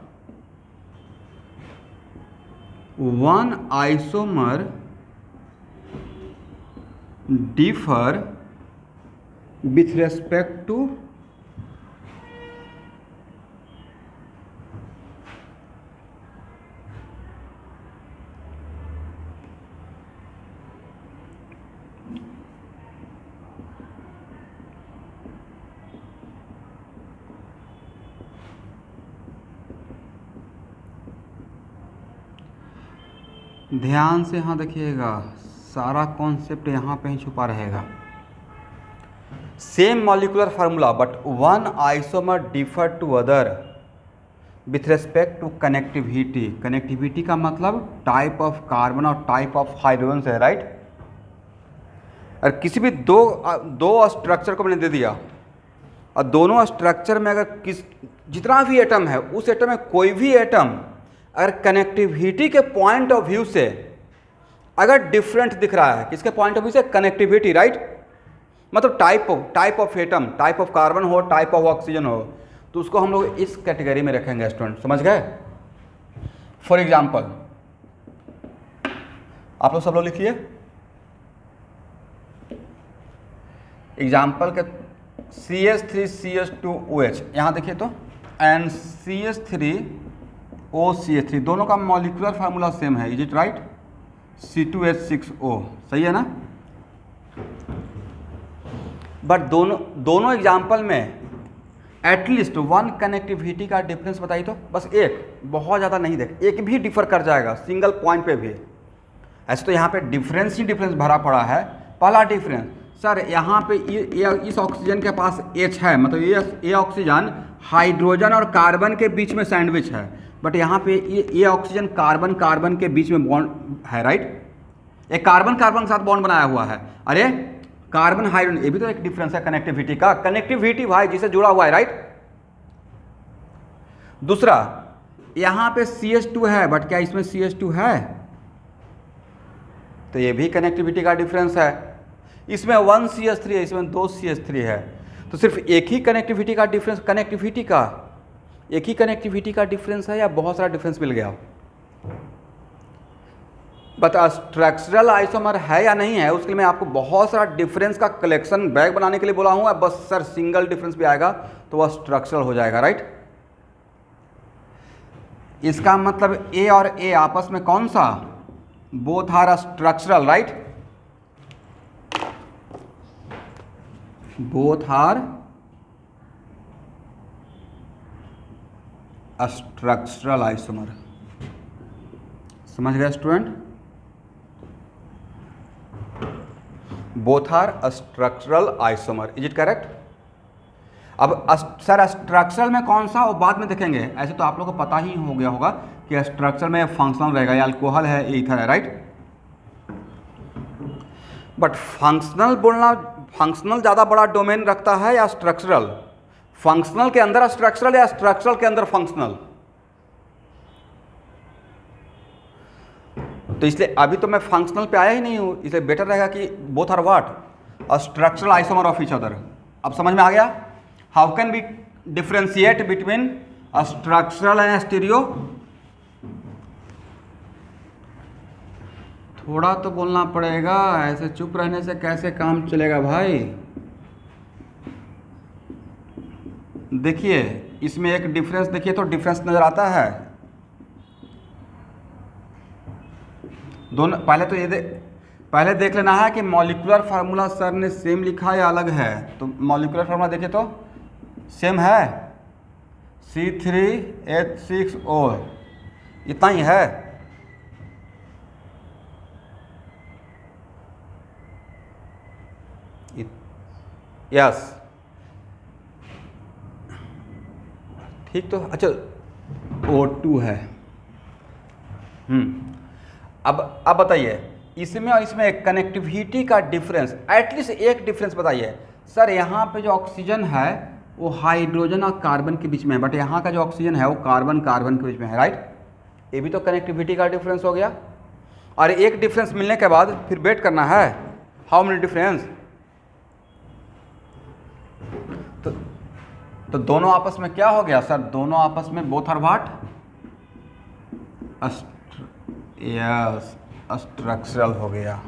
one isomer differ with respect to ध्यान से यहाँ देखिएगा, सारा कॉन्सेप्ट यहाँ पे ही छुपा रहेगा। Same molecular formula but one isomer differ to other with respect to connectivity. Connectivity का मतलब टाइप ऑफ कार्बन और टाइप ऑफ हाइड्रोजन से है, राइट। और किसी भी दो स्ट्रक्चर को मैंने दे दिया और दोनों स्ट्रक्चर में अगर जितना भी एटम है उस एटम में कोई भी एटम अगर कनेक्टिविटी के पॉइंट ऑफ व्यू से अगर डिफरेंट दिख रहा है, किसके पॉइंट ऑफ व्यू से, कनेक्टिविटी, राइट। मतलब type of atom, type of carbon हो, टाइप ऑफ ऑक्सीजन हो, तो उसको हम लोग इस कैटेगरी में रखेंगे स्टूडेंट, समझ गए। फॉर एग्जाम्पल आप लोग सब लोग लिखिए, एग्जाम्पल के CH3CH2OH, यहाँ देखिए तो, एंड CH3OCH3 दोनों का मॉलिक्यूलर फार्मूला सेम है, इज इट राइट, C2H6O, सही है ना। बट दोनों एग्जाम्पल में एटलीस्ट वन कनेक्टिविटी का डिफरेंस बताइए तो, बस एक, बहुत ज़्यादा नहीं देख, एक भी डिफर कर जाएगा सिंगल पॉइंट पे भी। ऐसे तो यहाँ पे डिफरेंस ही डिफरेंस भरा पड़ा है। पहला डिफरेंस, सर यहाँ पे ये इस ऑक्सीजन के पास H है, मतलब ये ऑक्सीजन हाइड्रोजन और कार्बन के बीच में सैंडविच है, बट यहाँ पे ये ऑक्सीजन कार्बन के बीच में बॉन्ड है, राइट। एक कार्बन के साथ बॉन्ड बनाया हुआ है, अरे कार्बन हाइड्रोजन, ये भी तो एक डिफरेंस है कनेक्टिविटी का। कनेक्टिविटी भाई जिसे जुड़ा हुआ है, राइट। दूसरा, यहाँ पे CH2 है, बट क्या इसमें CH2 है, तो ये भी कनेक्टिविटी का डिफरेंस है। इसमें 1 CH3 है, इसमें 2 CH3 है, तो सिर्फ एक ही कनेक्टिविटी का डिफरेंस, कनेक्टिविटी का एक ही कनेक्टिविटी का डिफरेंस है या बहुत सारा डिफरेंस मिल गया। बता स्ट्रक्चरल आइसोमर है या नहीं है, उसके लिए मैं आपको बहुत सारा डिफरेंस का कलेक्शन बैग बनाने के लिए बोला हूँ। बस सर सिंगल डिफरेंस भी आएगा तो वह स्ट्रक्चरल हो जाएगा, राइट। इसका मतलब ए और ए आपस में कौन सा, both are structural, right, both are structural isomer. समझ गए student, both are structural isomer, is it correct. अब सर स्ट्रक्चरल में कौन सा, वो बाद में देखेंगे। ऐसे तो आप लोगों को पता ही हो गया होगा कि स्ट्रक्चर में फंक्शनल रहेगा, या अल्कोहल है, ईथर है, राइट। बट फंक्शनल बोलना, फंक्शनल ज़्यादा बड़ा डोमेन रखता है या स्ट्रक्चरल, फंक्शनल के अंदर स्ट्रक्चरल या स्ट्रक्चरल के अंदर फंक्शनल। तो इसलिए अभी तो मैं फंक्शनल पे आया ही नहीं हूँ, इसलिए बेटर रहेगा कि both are what, structural isomer of each other. अब समझ में आ गया, how can be differentiate between structural and stereo. थोड़ा तो बोलना पड़ेगा, ऐसे चुप रहने से कैसे काम चलेगा भाई। देखिए इसमें एक डिफरेंस, देखिए तो डिफरेंस नज़र आता है दोनों। पहले तो पहले देख लेना है कि मॉलिक्यूलर फार्मूला सर ने सेम लिखा या अलग है। तो मॉलिक्यूलर फार्मूला देखिए तो सेम है, C3H6O, इतना ही है। यस ठीक, तो अच्छा O2 है। अब बताइए इसमें और इसमें एक कनेक्टिविटी का डिफरेंस, एटलीस्ट एक डिफरेंस बताइए। सर यहाँ पे जो ऑक्सीजन है वो हाइड्रोजन और कार्बन के बीच में है, बट यहाँ का जो ऑक्सीजन है वो कार्बन के बीच में है, राइट। ये भी तो कनेक्टिविटी का डिफरेंस हो गया। और एक डिफरेंस मिलने के बाद फिर वेट करना है, हाउ मेनी डिफरेंस। तो दोनों आपस में क्या हो गया सर, दोनों आपस में both are what, yes structural हो गया।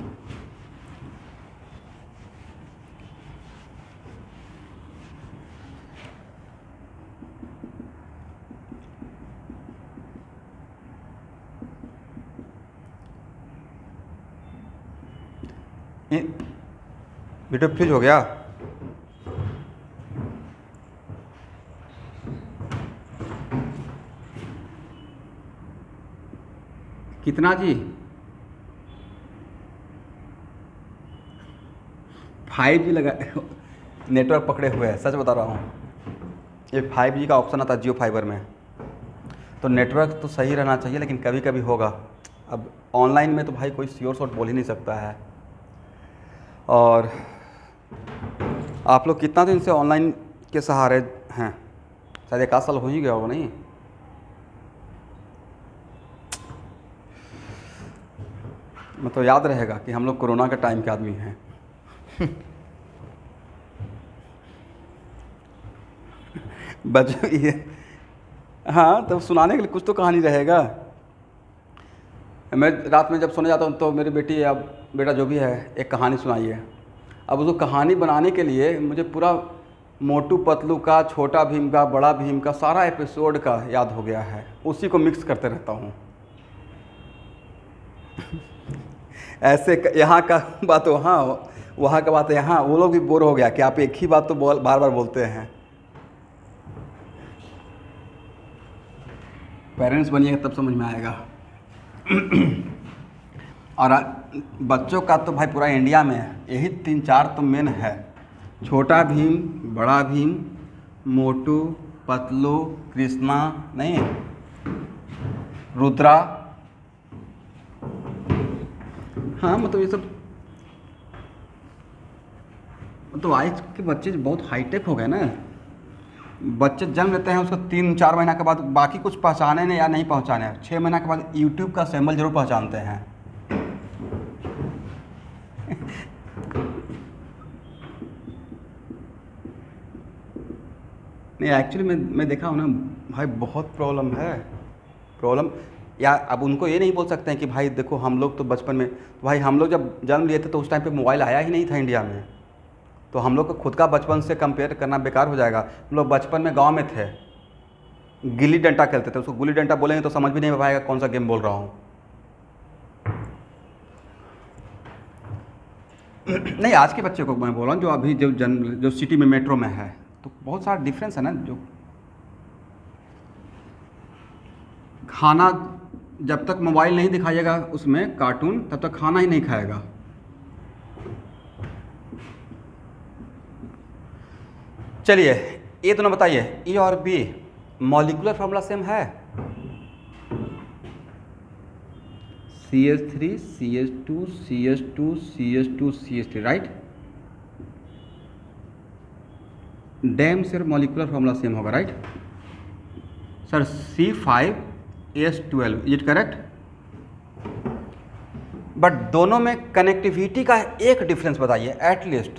वीडियो फ्रीज हो गया। कितना जी, 5G लगा नेटवर्क पकड़े हुए हैं, सच बता रहा हूँ। ये 5G का ऑप्शन आता है जियो फाइबर में, तो नेटवर्क तो सही रहना चाहिए, लेकिन कभी कभी होगा। अब ऑनलाइन में तो भाई कोई श्योर शॉट बोल ही नहीं सकता है। और आप लोग कितना दिन से ऑनलाइन के सहारे हैं, शायद 1 आध साल हो ही गया होगा नहीं। मतलब याद रहेगा कि हम लोग कोरोना के टाइम के आदमी हैं। बच्चों ये, हाँ तो सुनाने के लिए कुछ तो कहानी रहेगा। मैं रात में जब सोने जाता हूँ तो मेरी बेटी या बेटा जो भी है एक कहानी सुनाई है। अब उसको कहानी बनाने के लिए मुझे पूरा मोटू पतलू का, छोटा भीम का, बड़ा भीम का सारा एपिसोड का याद हो गया है, उसी को मिक्स करते रहता हूँ। ऐसे यहाँ का बात वहाँ, वहाँ का बात यहाँ, वो लोग भी बोर हो गया कि आप एक ही बात तो बार बार बोलते हैं। पेरेंट्स बनिएगा तब समझ में आएगा। और बच्चों का तो भाई पूरा इंडिया में यही 3-4 तो मेन है, छोटा भीम, बड़ा भीम, मोटू पतलू, कृष्णा नहीं, रुद्रा। हाँ मतलब ये सब, तो आज के बच्चे बहुत हाईटेक हो गए ना। बच्चे जन्म लेते हैं, उसको 3-4 महीना के बाद बाकी कुछ पहचाने नहीं या नहीं पहचाने, 6 महीना के बाद यूट्यूब का सिंबल जरूर पहचानते हैं। नहीं एक्चुअली मैं देखा हूँ ना भाई, बहुत प्रॉब्लम है, प्रॉब्लम। या अब उनको ये नहीं बोल सकते हैं कि भाई देखो हम लोग तो बचपन में, तो भाई हम लोग जब जन्म लिए थे तो उस टाइम पे मोबाइल आया ही नहीं था इंडिया में, तो हम लोग को खुद का बचपन से कंपेयर करना बेकार हो जाएगा। हम लोग बचपन में गांव में थे, गिल्ली डंडा खेलते थे, उसको गुल्ली डंडा बोलेंगे तो समझ भी नहीं पाएगा कौन सा गेम बोल रहा हूँ। नहीं आज के बच्चे को मैं बोल रहा हूँ जो अभी जो सिटी में मेट्रो में है, तो बहुत सारा डिफरेंस है ना। जो खाना जब तक मोबाइल नहीं दिखाइएगा उसमें कार्टून, तब तक खाना ही नहीं खाएगा। चलिए ये दोनों बताइए, ए और बी मॉलिक्यूलर फॉर्मूला सेम है? CH3 CH2 CH2 CH2 CH3 right. डैम सर मॉलिक्यूलर फॉर्मूला सेम होगा right sir. C5H12 is it correct? But दोनों में कनेक्टिविटी का एक डिफरेंस बताइए एटलीस्ट।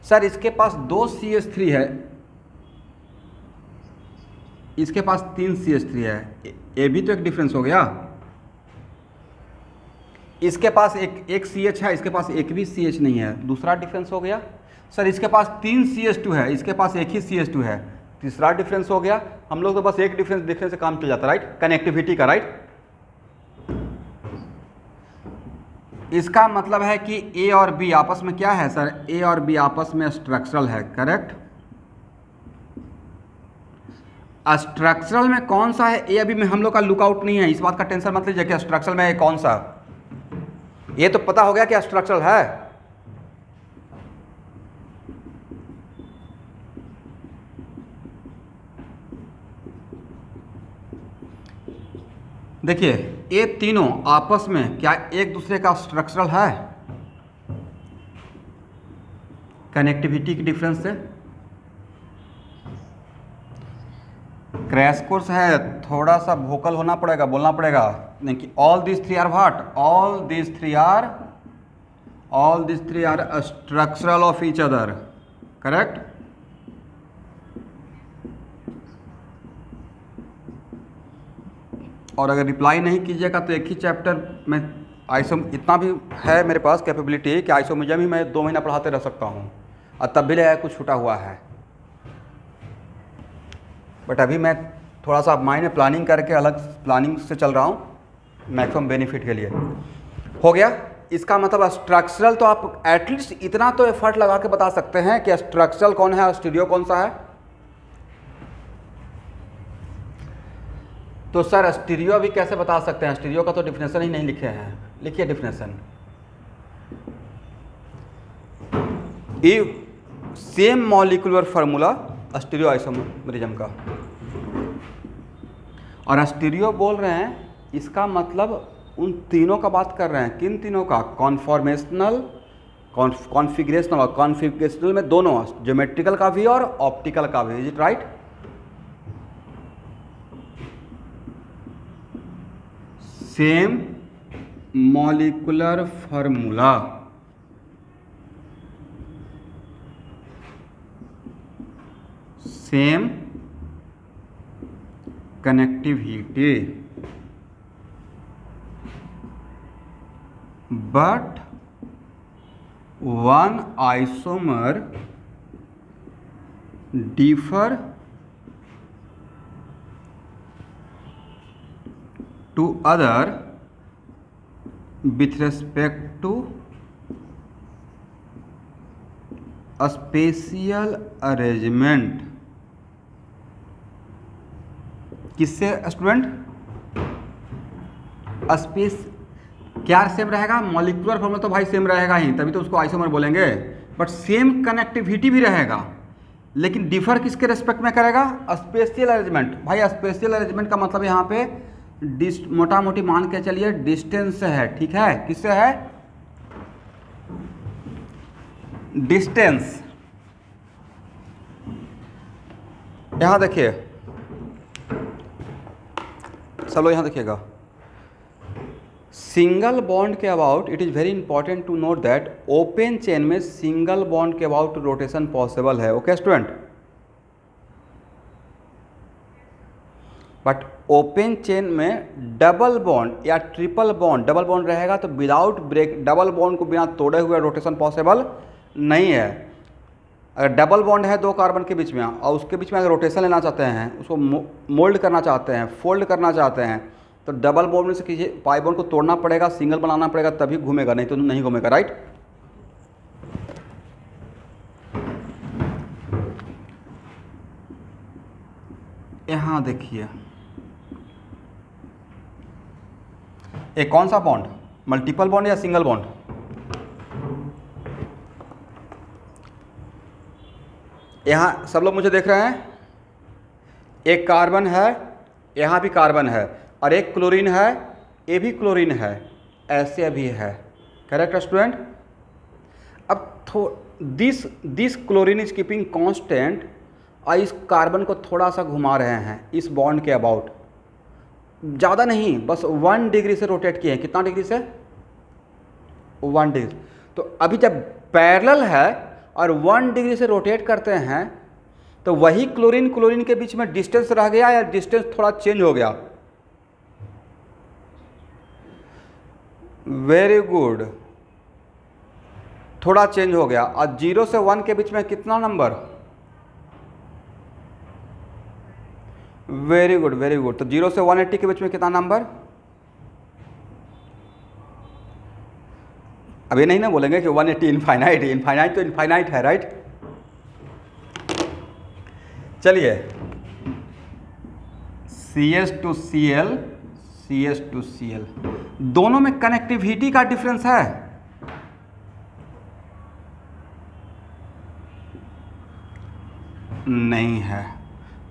सर इसके पास 2 CH3 है, इसके पास 3 CH3 है, ये भी तो एक डिफरेंस हो गया। इसके पास एक CH है, इसके पास एक भी CH नहीं है, दूसरा डिफरेंस हो गया। सर इसके पास 3 CH2 है, इसके पास एक ही CH2 है, तीसरा डिफरेंस हो गया। हम लोग तो बस एक डिफरेंस देखने से काम चल जाता राइट, कनेक्टिविटी का राइट। इसका मतलब है कि ए और बी आपस में क्या है सर, ए और बी आपस में स्ट्रक्चरल है करेक्ट। स्ट्रक्चरल में कौन सा है ए अभी में हम लोग का लुकआउट नहीं है, इस बात का टेंशन मत लीजिए कि स्ट्रक्चरल में है कौन सा, ये तो पता हो गया कि स्ट्रक्चरल है। देखिए ये तीनों आपस में क्या एक दूसरे का स्ट्रक्चरल है कनेक्टिविटी के डिफरेंस से? क्रैश कोर्स है, थोड़ा सा वोकल होना पड़ेगा, बोलना पड़ेगा। नहीं कि all this three are what, all this three are structural of each other, correct. और अगर रिप्लाई नहीं कीजिएगा तो एक ही चैप्टर में आइसोम इतना भी है मेरे पास कैपेबिलिटी कि आइसोमेरिज्म ही मैं 2 महीना पढ़ाते रह सकता हूँ, और तब भी लगेगा कुछ छूटा हुआ है। बट अभी मैं थोड़ा सा माइंड में प्लानिंग करके अलग प्लानिंग से चल रहा हूँ मैक्सिमम बेनिफिट के लिए। हो गया। इसका मतलब स्ट्रक्चरल तो आप एटलीस्ट इतना तो एफर्ट लगा के बता सकते हैं कि स्ट्रक्चरल कौन है और स्टीरियो कौन सा है। तो सर स्टीरियो अभी कैसे बता सकते हैं, स्टीरियो का तो डिफिनेशन ही नहीं लिखे हैं, लिखिए definition. Same molecular formula stereo isomerism का, और स्टीरियो बोल रहे हैं इसका मतलब उन तीनों का बात कर रहे हैं। किन तीनों का? कॉन्फॉर्मेशनल, कॉन्फिगरेशनल, और कॉन्फिगरेशनल में दोनों, ज्योमेट्रिकल का भी और ऑप्टिकल का भी। Is it right? Same molecular formula, same connectivity, but one isomer differ to other with respect to a spatial arrangement। किससे स्टूडेंट? स्पेस क्या सेम रहेगा? मॉलिक्यूलर फॉर्मूला तो भाई सेम रहेगा ही, तभी तो उसको आइसोमर बोलेंगे। बट सेम कनेक्टिविटी भी रहेगा, लेकिन डिफर किसके रेस्पेक्ट में करेगा? Spatial arrangement. भाई स्पेशियल अरेंजमेंट का मतलब यहाँ पे मोटा मोटी मान के चलिए डिस्टेंस से है, ठीक है? किससे है? डिस्टेंस। यहाँ देखिए सब लोग, यहाँ देखिएगा, सिंगल बॉन्ड के about it is very important to note that open chain में सिंगल बॉन्ड के अबाउट रोटेशन पॉसिबल है। Okay student? But open chain में डबल बॉन्ड या ट्रिपल बॉन्ड, डबल बॉन्ड रहेगा तो विदाउट ब्रेक, डबल बॉन्ड को बिना तोड़े हुए रोटेशन पॉसिबल नहीं है। अगर डबल बॉन्ड है 2 कार्बन के बीच में और उसके बीच में अगर रोटेशन लेना चाहते हैं, उसको मोल्ड करना चाहते हैं, फोल्ड करना चाहते हैं, तो डबल बॉन्ड में से किसी पाई बॉन्ड को तोड़ना पड़ेगा, सिंगल बनाना पड़ेगा, तभी घूमेगा, नहीं तो नहीं घूमेगा। राइट? यहां देखिए एक कौन सा बॉन्ड, मल्टीपल बॉन्ड या सिंगल बॉन्ड? यहां सब लोग मुझे देख रहे हैं, एक कार्बन है, यहां भी कार्बन है, और एक क्लोरीन है, ये भी क्लोरीन है, ऐसे भी है। Correct student? अब this chlorine is keeping constant, और इस कार्बन को थोड़ा सा घुमा रहे हैं इस बॉन्ड के अबाउट, ज़्यादा नहीं, बस 1 डिग्री से रोटेट किए हैं। कितना डिग्री से? 1 डिग्री। तो अभी जब पैरेलल है और 1 डिग्री से रोटेट करते हैं तो वही क्लोरीन के बीच में डिस्टेंस रह गया या डिस्टेंस थोड़ा चेंज हो गया? वेरी गुड, थोड़ा चेंज हो गया। और 0 से 1 के बीच में कितना number? Very good very good. तो 0 से 180 के बीच में कितना नंबर? अब ये नहीं ना बोलेंगे कि 180 इनफाइनाइट, इनफाइनाइट तो इनफाइनाइट है। राइट? चलिए, CS to CL, CS to CL, दोनों में कनेक्टिविटी का डिफरेंस है। नहीं है।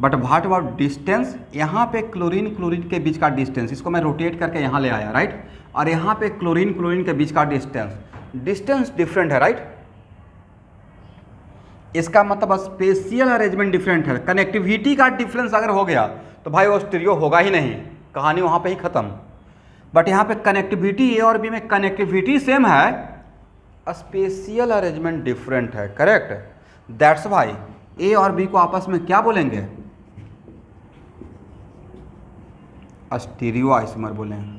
But what about distance? यहाँ पे क्लोरीन के बीच का डिस्टेंस, इसको मैं रोटेट करके यहाँ ले आया। राइट? और यहाँ पे क्लोरीन के बीच का डिस्टेंस डिफरेंट है। राइट? इसका मतलब स्पेशियल अरेंजमेंट डिफरेंट है। कनेक्टिविटी का डिफरेंस अगर हो गया तो भाई वो स्टीरियो होगा ही नहीं, कहानी वहाँ पे ही ख़त्म। बट यहाँ पे कनेक्टिविटी ए और बी में कनेक्टिविटी सेम है, स्पेशियल अरेंजमेंट डिफरेंट है, करेक्ट। दैट्स वाई ए और बी को आपस में क्या बोलेंगे, स्टीरियो आइसोमर बोलेंगे।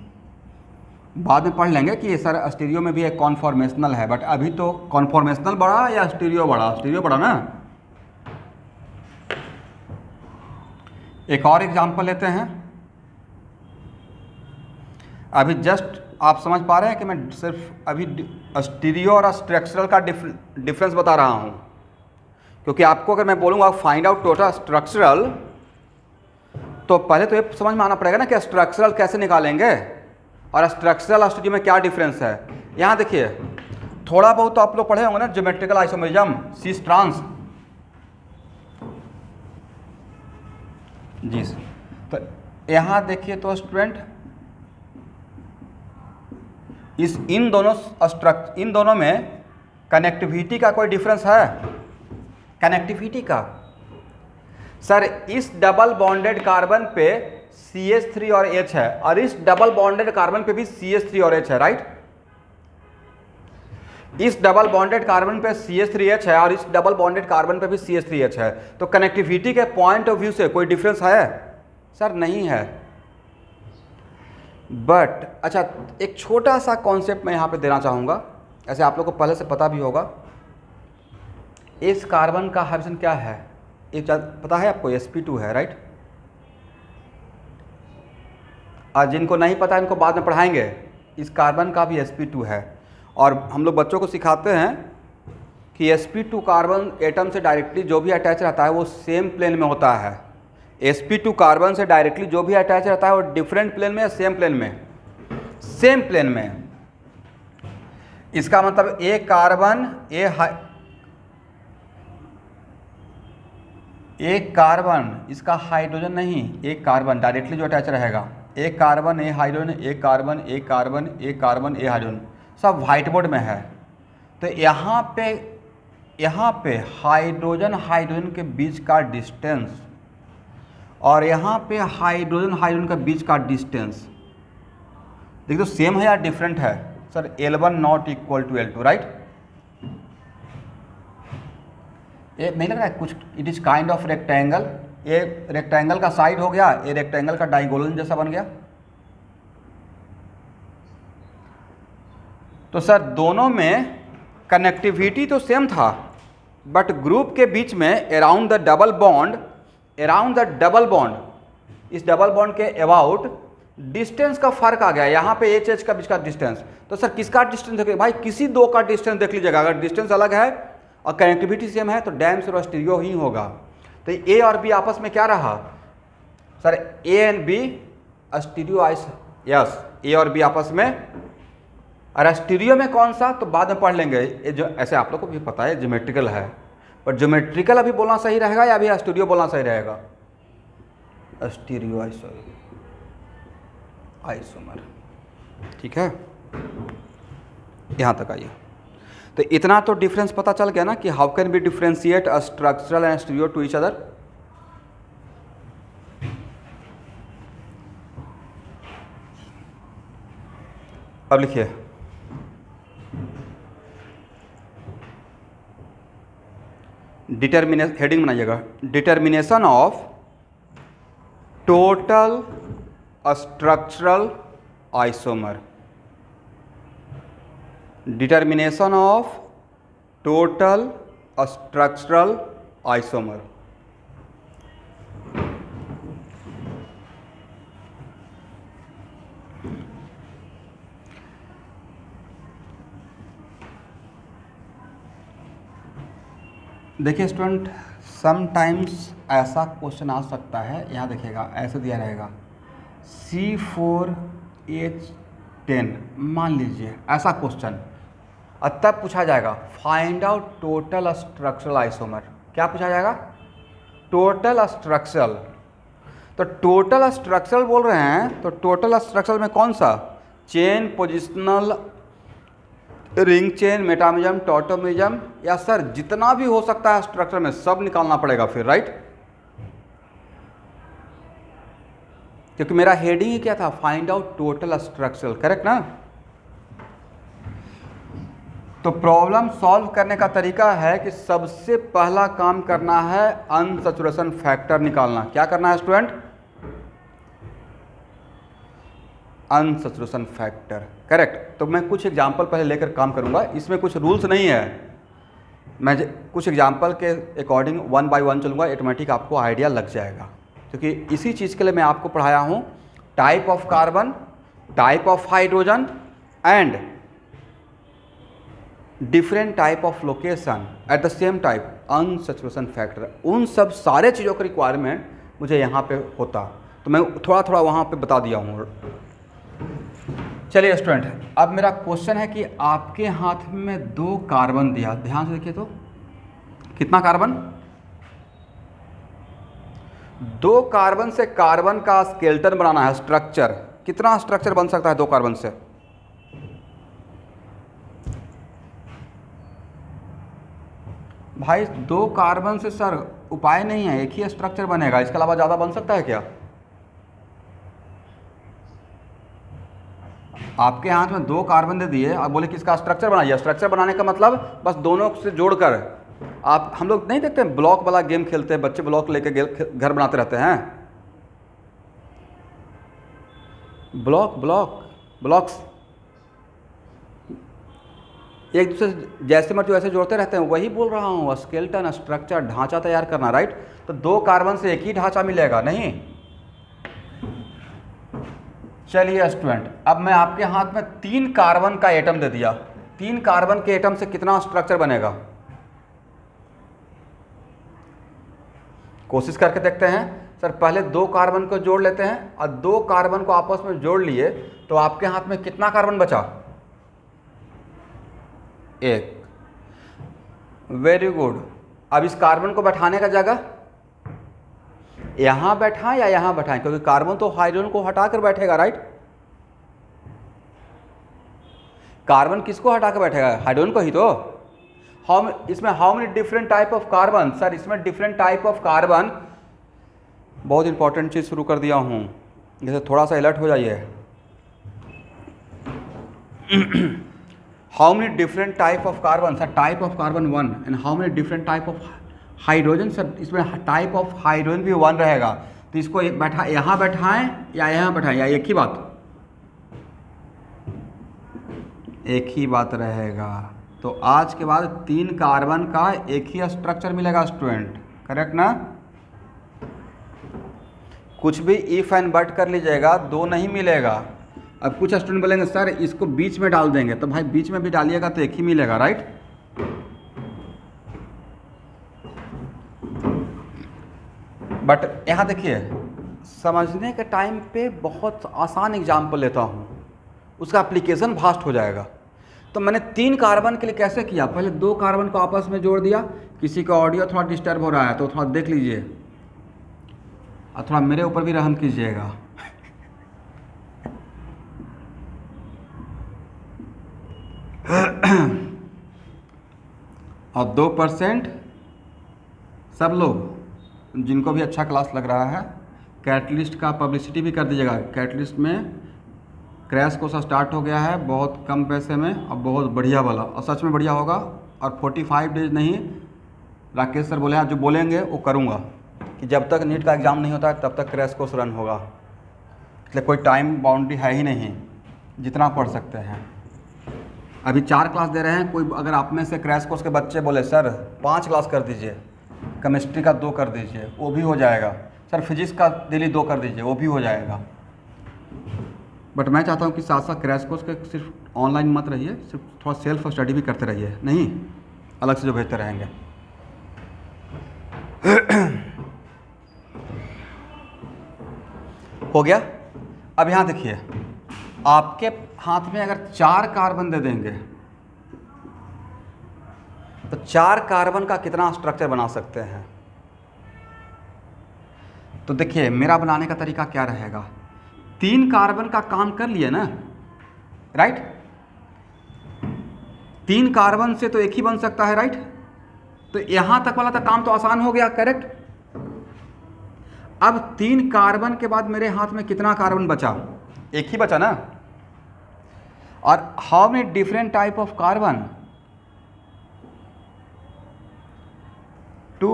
बाद में पढ़ लेंगे कि ये सर स्टीरियो में भी एक कॉन्फॉर्मेशनल है, बट अभी तो कॉन्फॉर्मेशनल बड़ा या स्टीरियो बड़ा, स्टीरियो बड़ा ना। एक और एग्जांपल लेते हैं। अभी जस्ट आप समझ पा रहे हैं कि मैं सिर्फ अभी स्टीरियो और स्ट्रक्चरल का डिफरेंस बता रहा हूँ, क्योंकि आपको अगर मैं बोलूँगा फाइंड आउट टोटल स्ट्रक्चरल, तो पहले तो ये समझ में आना पड़ेगा ना कि स्ट्रक्चरल कैसे निकालेंगे और स्ट्रक्चरल स्टीरियो में क्या डिफरेंस है। यहाँ देखिए थोड़ा बहुत तो आप लोग पढ़े होंगे ना, ज्योमेट्रिकल आइसोमेरिज्म, सिस ट्रांस जी। तो यहाँ देखिए तो स्टूडेंट इन दोनों में कनेक्टिविटी का कोई डिफरेंस है, कनेक्टिविटी का। सर इस डबल बॉन्डेड कार्बन पे CH3 और H है, और इस डबल बॉन्डेड कार्बन पे भी CH3 और H है, राइट। इस डबल बॉन्डेड कार्बन पे CH3H है और इस डबल बॉन्डेड कार्बन पे भी CH3H है, तो कनेक्टिविटी के पॉइंट ऑफ व्यू से कोई डिफरेंस है? सर नहीं है। बट अच्छा, एक छोटा सा कॉन्सेप्ट मैं यहाँ पे देना चाहूँगा, ऐसे आप लोग को पहले से पता भी होगा। इस कार्बन का हाइड्रोजन क्या है, ये पता है आपको, sp2 है, राइट। और जिनको नहीं पता इनको बाद में पढ़ाएंगे, इस कार्बन का भी sp2 है। और हम लोग बच्चों को सिखाते हैं कि sp2 कार्बन एटम से डायरेक्टली जो भी अटैच रहता है वो सेम प्लेन में होता है। sp2 कार्बन से डायरेक्टली जो भी अटैच रहता है वो डिफरेंट प्लेन में या सेम प्लेन में? सेम प्लेन में। इसका मतलब एक कार्बन इसका हाइड्रोजन नहीं, एक कार्बन डायरेक्टली जो अटैच रहेगा, एक कार्बन ए हाइड्रोजन, एक कार्बन ए कार्बन, एक कार्बन ए हाइड्रोजन, सब व्हाइट बोर्ड में है। तो यहाँ पे हाइड्रोजन के बीच का डिस्टेंस और यहाँ पे हाइड्रोजन के बीच का डिस्टेंस देखिए तो सेम है या डिफरेंट है? Sir L1 not equal to L2, right. ये नहीं लग रहा है कुछ, it is kind of rectangle. ये रेक्टेंगल का साइड हो गया, ये रेक्टेंगल का डायगोनल जैसा बन गया। तो सर दोनों में कनेक्टिविटी तो सेम था, बट ग्रुप के बीच में अराउंड द डबल बॉन्ड, इस डबल बॉन्ड के अबाउट डिस्टेंस का फर्क आ गया। यहाँ पे H का बीच का डिस्टेंस, तो सर किसका डिस्टेंस देखिए भाई, किसी दो का डिस्टेंस देख लीजिएगा। अगर डिस्टेंस अलग है और कनेक्टिविटी सेम है तो डैम से स्टीरियो ही होगा। तो ए और बी आपस में क्या रहा sir? A and B stereo आइस, यस, ए और बी आपस में। और स्टीरियो में कौन सा तो बाद में पढ़ लेंगे, ये जो ऐसे आप लोग को भी पता है ज्योमेट्रिकल है, पर ज्योमेट्रिकल अभी बोलना सही रहेगा या अभी स्टीरियो बोलना सही रहेगा? स्टीरियो आइसोमर, ठीक है। यहाँ तक आइए। तो इतना तो डिफरेंस पता चल गया ना कि how can be differentiate a structural and stereo to each other. अब लिखिए, हेडिंग बनाइएगा, determination of total structural isomer. Determination of total structural isomer. देखिए स्टूडेंट, समटाइम्स ऐसा क्वेश्चन आ सकता है, यहाँ देखिएगा ऐसे दिया रहेगा C4H10, मान लीजिए ऐसा क्वेश्चन, और तब पूछा जाएगा find out total structural isomer. क्या पूछा जाएगा? Total structural. तो टोटल स्ट्रक्चरल बोल रहे हैं, तो टोटल स्ट्रक्चरल में कौन सा? चेन पोजिशनल रिंग चेन, मेटामिज्म, टॉटोमिज्म, या सर जितना भी हो सकता है स्ट्रक्चर में सब निकालना पड़ेगा फिर, राइट? क्योंकि मेरा हेडिंग ही क्या था, find out total structure, correct ना? तो प्रॉब्लम सॉल्व करने का तरीका है कि सबसे पहला काम करना है अनसैचुरेशन फैक्टर निकालना। क्या करना है स्टूडेंट? Unsaturation factor, correct. तो मैं कुछ एग्जांपल पहले लेकर काम करूंगा, इसमें कुछ रूल्स नहीं है, मैं कुछ एग्जांपल के अकॉर्डिंग 1 बाय 1 चलूँगा, ऑटोमेटिक आपको आइडिया लग जाएगा। क्योंकि इसी चीज़ के लिए मैं आपको पढ़ाया हूँ type of carbon, type of hydrogen and different type of location at the same type unsaturation factor. उन सब सारे चीज़ों का रिक्वायरमेंट मुझे यहाँ पे होता, तो मैं थोड़ा थोड़ा वहाँ पे बता दिया हूँ। चलिए स्टूडेंट, अब मेरा क्वेश्चन है कि आपके हाथ में 2 कार्बन दिया, ध्यान से देखिए तो कितना कार्बन? 2 कार्बन से कार्बन का स्केलेटन बनाना है, स्ट्रक्चर। कितना स्ट्रक्चर बन सकता है 2 कार्बन से? भाई 2 कार्बन से सर उपाय नहीं है, एक ही स्ट्रक्चर बनेगा, इसके अलावा ज़्यादा बन सकता है क्या? आपके हाथ में 2 कार्बन दे दिए, आप बोले कि इसका स्ट्रक्चर बनाइए। स्ट्रक्चर बनाने का मतलब बस दोनों से जोड़कर, आप हम लोग नहीं देखते हैं ब्लॉक वाला गेम खेलते हैं, बच्चे ब्लॉक लेके घर बनाते रहते हैं, ब्लॉक्स एक दूसरे जैसे मर्जी वैसे जोड़ते रहते हैं, वही बोल रहा हूँ, स्केलेटन, स्ट्रक्चर, ढांचा तैयार करना, राइट? तो 2 कार्बन से एक ही ढांचा मिलेगा नहीं। चलिए स्टूडेंट, अब मैं आपके हाथ में 3 कार्बन का एटम दे दिया, 3 कार्बन के एटम से कितना स्ट्रक्चर बनेगा? कोशिश करके देखते हैं। सर पहले 2 कार्बन को जोड़ लेते हैं, और 2 कार्बन को आपस में जोड़ लिए तो आपके हाथ में कितना कार्बन बचा? 1। Very good. अब इस कार्बन को बैठाने का जगह यहां बैठाएं या यहां बैठाएं, क्योंकि कार्बन तो हाइड्रोजन को हटाकर बैठेगा, राइट? कार्बन किसको हटा कर बैठेगा? हाइड्रोजन को ही तो। इसमें how many different type of carbon? Sir इसमें डिफरेंट टाइप ऑफ कार्बन, बहुत इंपॉर्टेंट चीज शुरू कर दिया हूं, जैसे थोड़ा सा अलर्ट हो जाइए। How many different type of carbon? Sir type of carbon 1। And how many different type of hydrogen? Sir इसमें टाइप ऑफ हाइड्रोजन भी 1 रहेगा। तो इसको यहाँ बैठाएं या यहाँ बैठाएं, या एक ही बात रहेगा। तो आज के बाद 3 कार्बन का एक ही स्ट्रक्चर मिलेगा स्टूडेंट, करेक्ट ना? कुछ भी इफ एंड बट कर लीजिएगा, 2 नहीं मिलेगा। अब कुछ स्टूडेंट बोलेंगे सर इसको बीच में डाल देंगे, तो भाई बीच में भी डालिएगा तो एक ही मिलेगा, राइट? बट यहाँ देखिए, समझने के टाइम पे बहुत आसान एग्जाम्पल लेता हूँ, उसका एप्लीकेशन फास्ट हो जाएगा। तो मैंने 3 कार्बन के लिए कैसे किया, पहले 2 कार्बन को आपस में जोड़ दिया। किसी का ऑडियो थोड़ा डिस्टर्ब हो रहा है तो थोड़ा देख लीजिए, और थोड़ा मेरे ऊपर भी रहम कीजिएगा। और 2% सब लोग जिनको भी अच्छा क्लास लग रहा है, कैटलिस्ट का पब्लिसिटी भी कर दीजिएगा। कैटलिस्ट में क्रैश कोर्स स्टार्ट हो गया है, बहुत कम पैसे में और बहुत बढ़िया वाला, और सच में बढ़िया होगा। और 45 डेज नहीं, राकेश सर बोले हैं जो बोलेंगे वो करूँगा, कि जब तक नीट का एग्ज़ाम नहीं होता है तब तक क्रैश कोर्स रन होगा। इसलिए कोई टाइम बाउंड्री है ही नहीं, जितना पढ़ सकते हैं। अभी 4 क्लास दे रहे हैं, कोई अगर आप में से क्रैश कोर्स के बच्चे बोले सर 5 क्लास कर दीजिए, केमिस्ट्री का 2 कर दीजिए, वो भी हो जाएगा। सर फिजिक्स का डेली 2 कर दीजिए, वो भी हो जाएगा। बट मैं चाहता हूँ कि साथ साथ क्रैश कोर्स के सिर्फ ऑनलाइन मत रहिए, सिर्फ थोड़ा सेल्फ स्टडी भी करते रहिए, नहीं अलग से जो भेजते रहेंगे। हो गया। अब यहाँ देखिए, आपके हाथ में अगर 4 कार्बन दे देंगे तो 4 कार्बन का कितना स्ट्रक्चर बना सकते हैं? तो देखिए मेरा बनाने का तरीका क्या रहेगा, 3 कार्बन का काम कर लिए ना, राइट? 3 कार्बन से तो एक ही बन सकता है, राइट। तो यहाँ तक वाला तो काम तो आसान हो गया, करेक्ट। अब 3 कार्बन के बाद मेरे हाथ में कितना कार्बन बचा? एक ही बचा ना। और how many different type of carbon? 2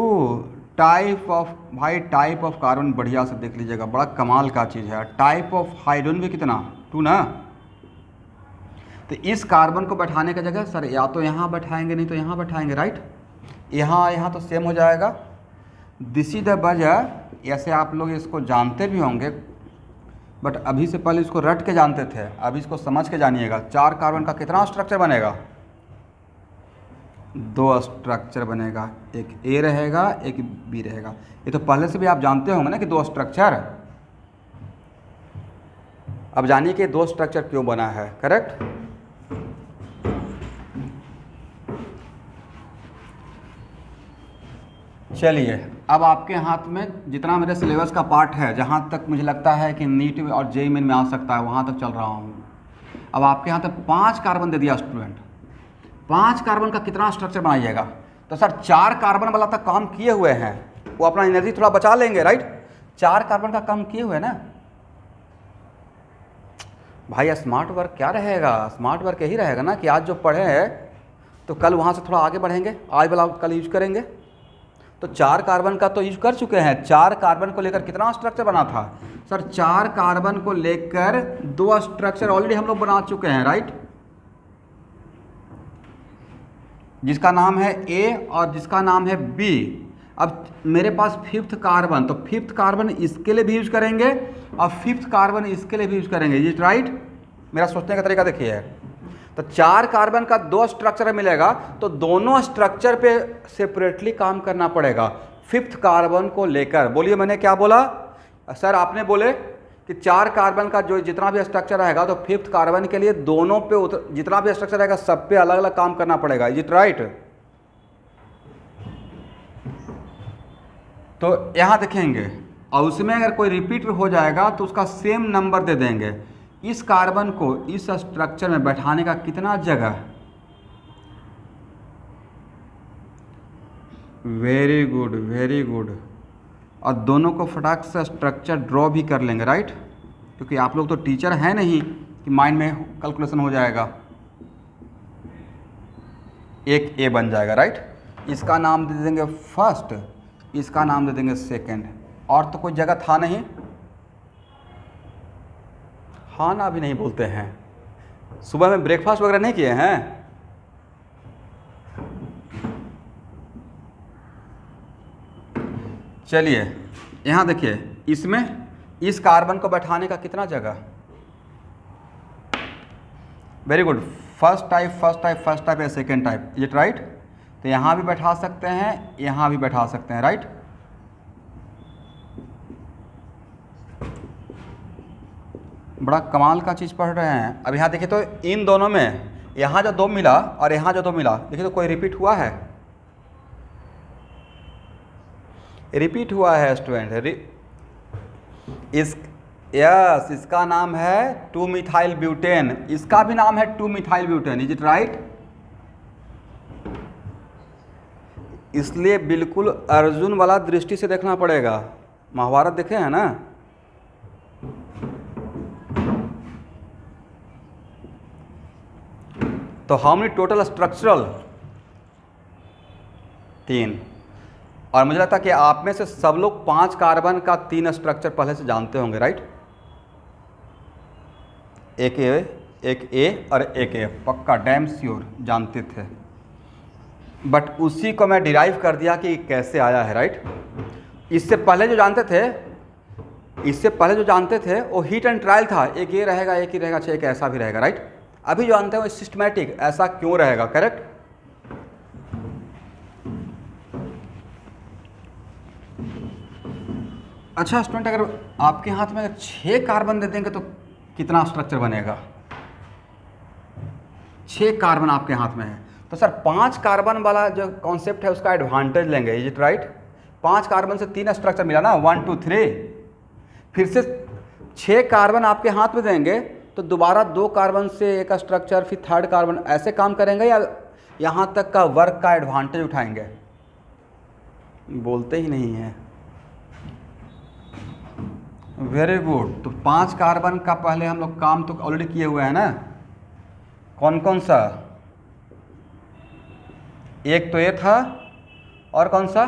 type of, भाई टाइप ऑफ कार्बन बढ़िया से देख लीजिएगा, बड़ा कमाल का चीज़ है। टाइप ऑफ हाइड्रोजन भी कितना? 2 ना। तो इस कार्बन को बैठाने की जगह सर या तो यहाँ बैठाएंगे, नहीं तो यहाँ बैठाएंगे, राइट। यहाँ तो सेम हो जाएगा। दिस इज द वजह, ऐसे आप लोग इसको जानते भी होंगे, बट अभी से पहले इसको रट के जानते थे, अभी इसको समझ के जानिएगा। 4 कार्बन का कितना स्ट्रक्चर बनेगा? 2 स्ट्रक्चर बनेगा, एक ए रहेगा, एक बी रहेगा। ये तो पहले से भी आप जानते होंगे ना कि 2 स्ट्रक्चर। अब जानिए कि 2 स्ट्रक्चर क्यों बना है, करेक्ट। चलिए, अब आपके हाथ में जितना मेरे सिलेबस का पार्ट है, जहाँ तक मुझे लगता है कि नीट और जेईई मेन में आ सकता है, वहाँ तक चल रहा हूँ। अब आपके हाथ में 5 कार्बन दे दिया स्टूडेंट। 5 कार्बन का कितना स्ट्रक्चर बनाइएगा? तो सर 4 कार्बन वाला तक काम किए हुए हैं, वो अपना एनर्जी थोड़ा बचा लेंगे, राइट। 4 कार्बन का काम किए हुए ना भाई। स्मार्ट वर्क क्या रहेगा? स्मार्ट वर्क यही रहेगा ना कि आज जो पढ़े हैं तो कल वहाँ से थोड़ा आगे बढ़ेंगे, आज वाला कल यूज करेंगे। तो 4 कार्बन का तो यूज कर चुके हैं। 4 कार्बन को लेकर कितना स्ट्रक्चर बना था? सर 4 कार्बन को लेकर 2 स्ट्रक्चर ऑलरेडी हम लोग बना चुके हैं, राइट। जिसका नाम है ए और जिसका नाम है बी। अब मेरे पास 5th कार्बन, तो 5th कार्बन इसके लिए भी यूज करेंगे और 5th कार्बन इसके लिए भी यूज करेंगे, इज इट राइट? मेरा सोचने का तरीका देखिए। तो 4 कार्बन का 2 स्ट्रक्चर मिलेगा, तो दोनों स्ट्रक्चर पे सेपरेटली काम करना पड़ेगा 5th कार्बन को लेकर। बोलिए मैंने क्या बोला? सर आपने बोले कि 4 कार्बन का जो जितना भी स्ट्रक्चर रहेगा, तो 5th कार्बन के लिए दोनों पे जितना भी स्ट्रक्चर रहेगा सब पे अलग अलग काम करना पड़ेगा, इज इट राइट? तो यहाँ देखेंगे, और उसमें अगर कोई रिपीट हो जाएगा तो उसका सेम नंबर दे देंगे। इस कार्बन को इस स्ट्रक्चर में बैठाने का कितना जगह? Very good, very good. और दोनों को फटाक से स्ट्रक्चर ड्रॉ भी कर लेंगे, राइट, क्योंकि आप लोग तो टीचर हैं नहीं कि माइंड में कैलकुलेशन हो जाएगा। एक ए बन जाएगा, राइट। इसका नाम दे देंगे फर्स्ट, इसका नाम दे देंगे सेकंड, और तो कोई जगह था नहीं। हाँ ना, अभी नहीं बोलते हैं। सुबह में ब्रेकफास्ट वगैरह नहीं किए हैं? चलिए यहाँ देखिए, इसमें इस कार्बन को बैठाने का कितना जगह? Very good. First type, first type, first type या second type, is it right? तो यहाँ भी बैठा सकते हैं, यहाँ भी बैठा सकते हैं, राइट। बड़ा कमाल का चीज़ पढ़ रहे हैं। अब यहाँ देखिए, तो इन दोनों में यहाँ जो 2 मिला और यहाँ जो 2 मिला, देखिए तो कोई रिपीट हुआ है? रिपीट हुआ है स्टूडेंट। यस, इसका नाम है 2 मिथाइल ब्यूटेन, इसका भी नाम है 2 methyl butane, is it right? इसलिए बिल्कुल अर्जुन वाला दृष्टि से देखना पड़ेगा। महाभारत देखे हैं ना? तो हाउ मेनी टोटल स्ट्रक्चरल? 3। और मुझे लगता है कि आप में से सब लोग 5 कार्बन का 3 स्ट्रक्चर पहले से जानते होंगे, राइट। एक ए और एक ए, पक्का डैम श्योर जानते थे। बट उसी को मैं डिराइव कर दिया कि कैसे आया है, राइट। इससे पहले जो जानते थे वो हीट एंड ट्रायल था, एक ये रहेगा, एक ही रहेगा, अच्छा एक ऐसा भी रहेगा, राइट। अभी जो जानते हैं वो सिस्टमैटिक, ऐसा क्यों रहेगा, करेक्ट। अच्छा स्टूडेंट, अगर आपके हाथ में अगर 6 कार्बन दे देंगे तो कितना स्ट्रक्चर बनेगा? 6 कार्बन आपके हाथ में है, तो सर 5 कार्बन वाला जो कॉन्सेप्ट है उसका एडवांटेज लेंगे, इज इट राइट? 5 कार्बन से 3 स्ट्रक्चर मिला ना, 1 2 3। फिर से 6 कार्बन आपके हाथ में देंगे तो दोबारा 2 कार्बन से एक स्ट्रक्चर, फिर 3rd कार्बन, ऐसे काम करेंगे या यहाँ तक का वर्क का एडवांटेज उठाएंगे, बोलते ही नहीं है। Very good. तो 5 कार्बन का पहले हम लोग काम तो ऑलरेडी किए हुए हैं ना। कौन कौन सा? एक तो ये था, और कौन सा?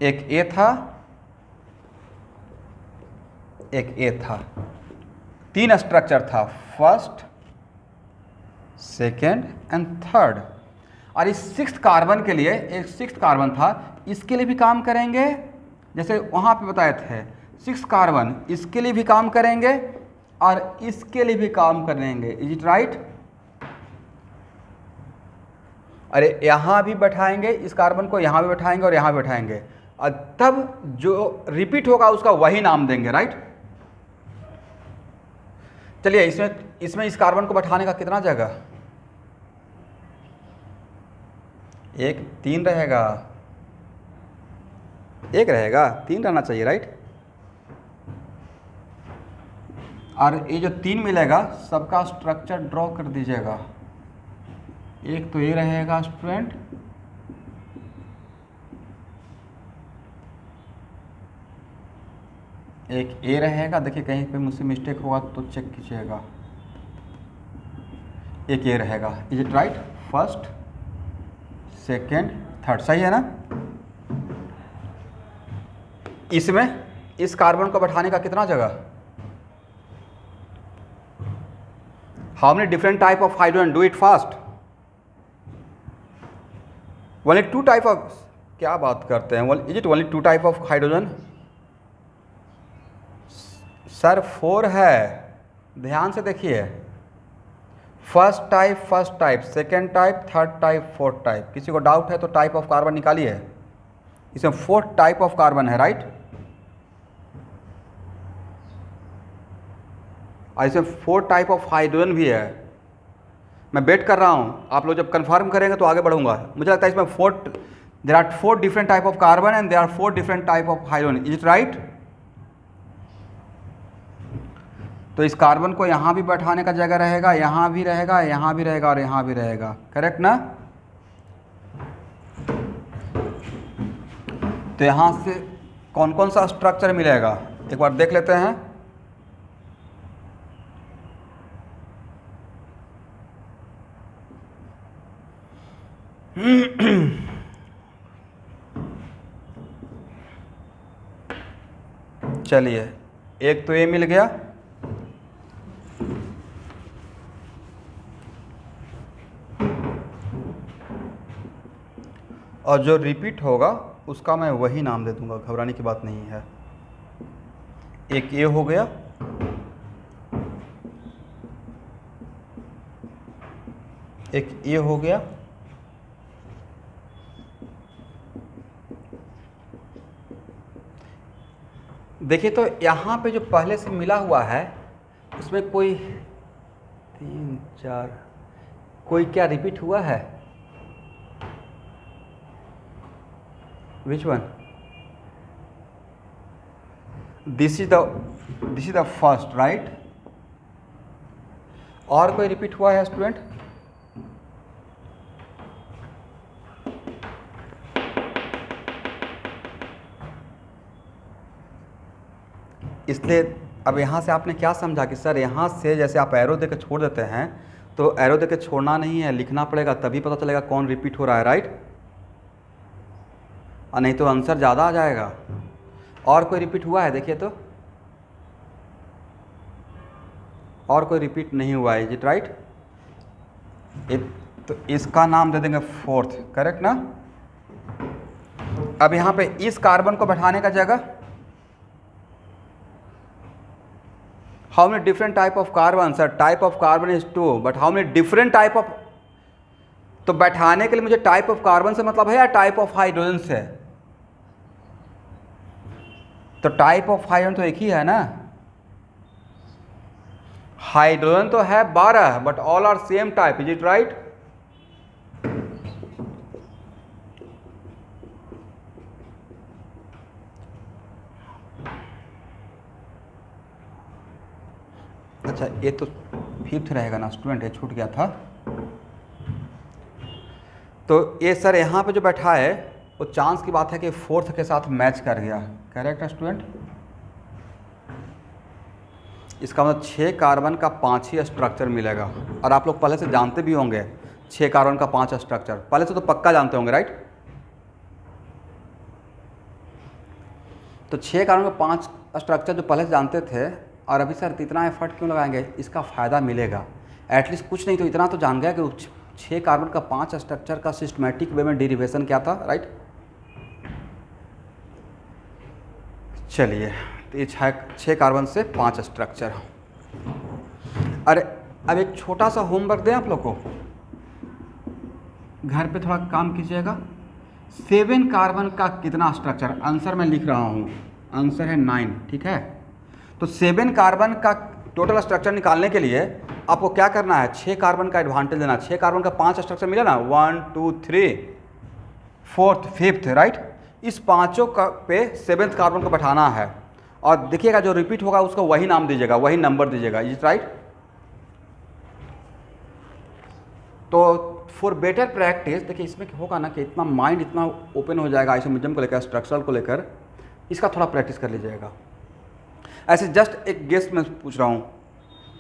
एक ए था, एक ए था। 3 स्ट्रक्चर था, फर्स्ट, सेकेंड एंड थर्ड। और इस 6th कार्बन के लिए एक 6th कार्बन था, इसके लिए भी काम करेंगे, जैसे वहाँ पे बताए थे 6 कार्बन इसके लिए भी काम करेंगे और इसके लिए भी काम करेंगे। Is it right? अरे यहाँ भी बैठाएंगे, इस कार्बन को यहाँ भी बैठाएंगे और यहाँ भी बैठाएंगे, और तब जो रिपीट होगा उसका वही नाम देंगे। राइट? चलिए इसमें इस कार्बन को बैठाने का कितना जगह? 1 3 रहेगा, 1 रहेगा, 3 रहना चाहिए। राइट? और ये जो 3 मिलेगा सबका स्ट्रक्चर ड्रॉ कर दीजिएगा। एक तो ये रहेगा स्टूडेंट, एक ए रहेगा, देखिए कहीं पे मुझसे मिस्टेक होगा तो चेक कीजिएगा। एक ए रहेगा। Is it right? First, second, third, सही है ना? इसमें इस कार्बन को बैठाने का कितना जगह? How many different type of hydrogen? Do it fast. Only 2 type of, क्या बात करते हैं? Is it only 2 type of hydrogen? Sir 4 है, ध्यान से देखिए। First type, second type, third type, fourth type. किसी को डाउट है तो टाइप ऑफ कार्बन निकालिए। इसमें 4 टाइप ऑफ कार्बन है। राइट? और इसमें 4 टाइप ऑफ हाइड्रोजन भी है। मैं वेट कर रहा हूँ, आप लोग जब कंफर्म करेंगे तो आगे बढ़ूंगा। मुझे लगता है इसमें there are 4 different type of carbon and there are 4 different type of hydrogen. Is it right? तो इस कार्बन को यहाँ भी बैठाने का जगह रहेगा, यहाँ भी रहेगा, यहाँ भी रहेगा और यहाँ भी रहेगा। करेक्ट ना? तो यहाँ से कौन कौन सा स्ट्रक्चर मिलेगा एक बार देख लेते हैं। चलिए, एक तो ये मिल गया, और जो रिपीट होगा उसका मैं वही नाम दे दूंगा, घबराने की बात नहीं है। एक ये हो गया, एक ये हो गया, देखिए तो यहाँ पे जो पहले से मिला हुआ है उसमें कोई 3 4 कोई क्या रिपीट हुआ है? Which one? This is the first, right? और कोई रिपीट हुआ है स्टूडेंट? इसलिए अब यहाँ से आपने क्या समझा कि सर यहाँ से जैसे आप एरो देकर छोड़ देते हैं, तो एरो देकर छोड़ना नहीं है, लिखना पड़ेगा, तभी पता चलेगा कौन रिपीट हो रहा है। राइट? और नहीं तो आंसर ज़्यादा आ जाएगा। और कोई रिपीट हुआ है? देखिए तो, और कोई रिपीट नहीं हुआ है। Is it right? तो इसका नाम दे देंगे 4th। करेक्ट ना? अब यहाँ पे इस कार्बन को बैठाने का जगह, how many different type of carbon? Sir type of carbon is 2, but how many different type of, तो बैठाने के लिए मुझे टाइप ऑफ कार्बन से मतलब है या टाइप ऑफ हाइड्रोजन से? तो टाइप ऑफ हाइड्रोजन तो एक ही है ना। हाइड्रोजन तो है 12, but all are same type. Is it right? अच्छा, ये तो 5th रहेगा ना स्टूडेंट, ये छूट गया था। तो ये सर यहाँ पे जो बैठा है वो चांस की बात है कि 4th के साथ मैच कर गया। करेक्ट है स्टूडेंट? इसका मतलब 6 कार्बन का 5 ही स्ट्रक्चर मिलेगा। और आप लोग पहले से जानते भी होंगे 6 कार्बन का 5 स्ट्रक्चर, पहले से तो पक्का जानते होंगे, राइट? तो 6 कार्बन का 5 स्ट्रक्चर जो पहले से जानते थे, और अभी सर इतना एफर्ट क्यों लगाएंगे? इसका फ़ायदा मिलेगा, एटलीस्ट कुछ नहीं तो इतना तो जान गया कि 6 कार्बन का 5 स्ट्रक्चर का सिस्टमेटिक वे में डेरिवेशन क्या था, राइट? चलिए, तो ये 6 कार्बन से 5 स्ट्रक्चर। अरे अब एक छोटा सा होमवर्क दें आप लोग को, घर पे थोड़ा काम कीजिएगा। 7 कार्बन का कितना स्ट्रक्चर? आंसर मैं लिख रहा हूँ, आंसर है 9, ठीक है? तो 7 कार्बन का टोटल स्ट्रक्चर निकालने के लिए आपको क्या करना है? 6 कार्बन का एडवांटेज लेना। 6 कार्बन का 5 स्ट्रक्चर मिला ना, 1 2 3 4th 5th, राइट? इस पाँचों का पे 7th कार्बन को बैठाना है, और देखिएगा जो रिपीट होगा उसको वही नाम दीजिएगा, वही नंबर दीजिएगा, इज राइट? तो फॉर बेटर प्रैक्टिस देखिए इसमें होगा ना कि इतना माइंड इतना ओपन हो जाएगा आइसोमेरिज्म को लेकर, स्ट्रक्चरल को लेकर, इसका थोड़ा प्रैक्टिस कर लीजिएगा। ऐसे जस्ट एक गेस में पूछ रहा हूँ,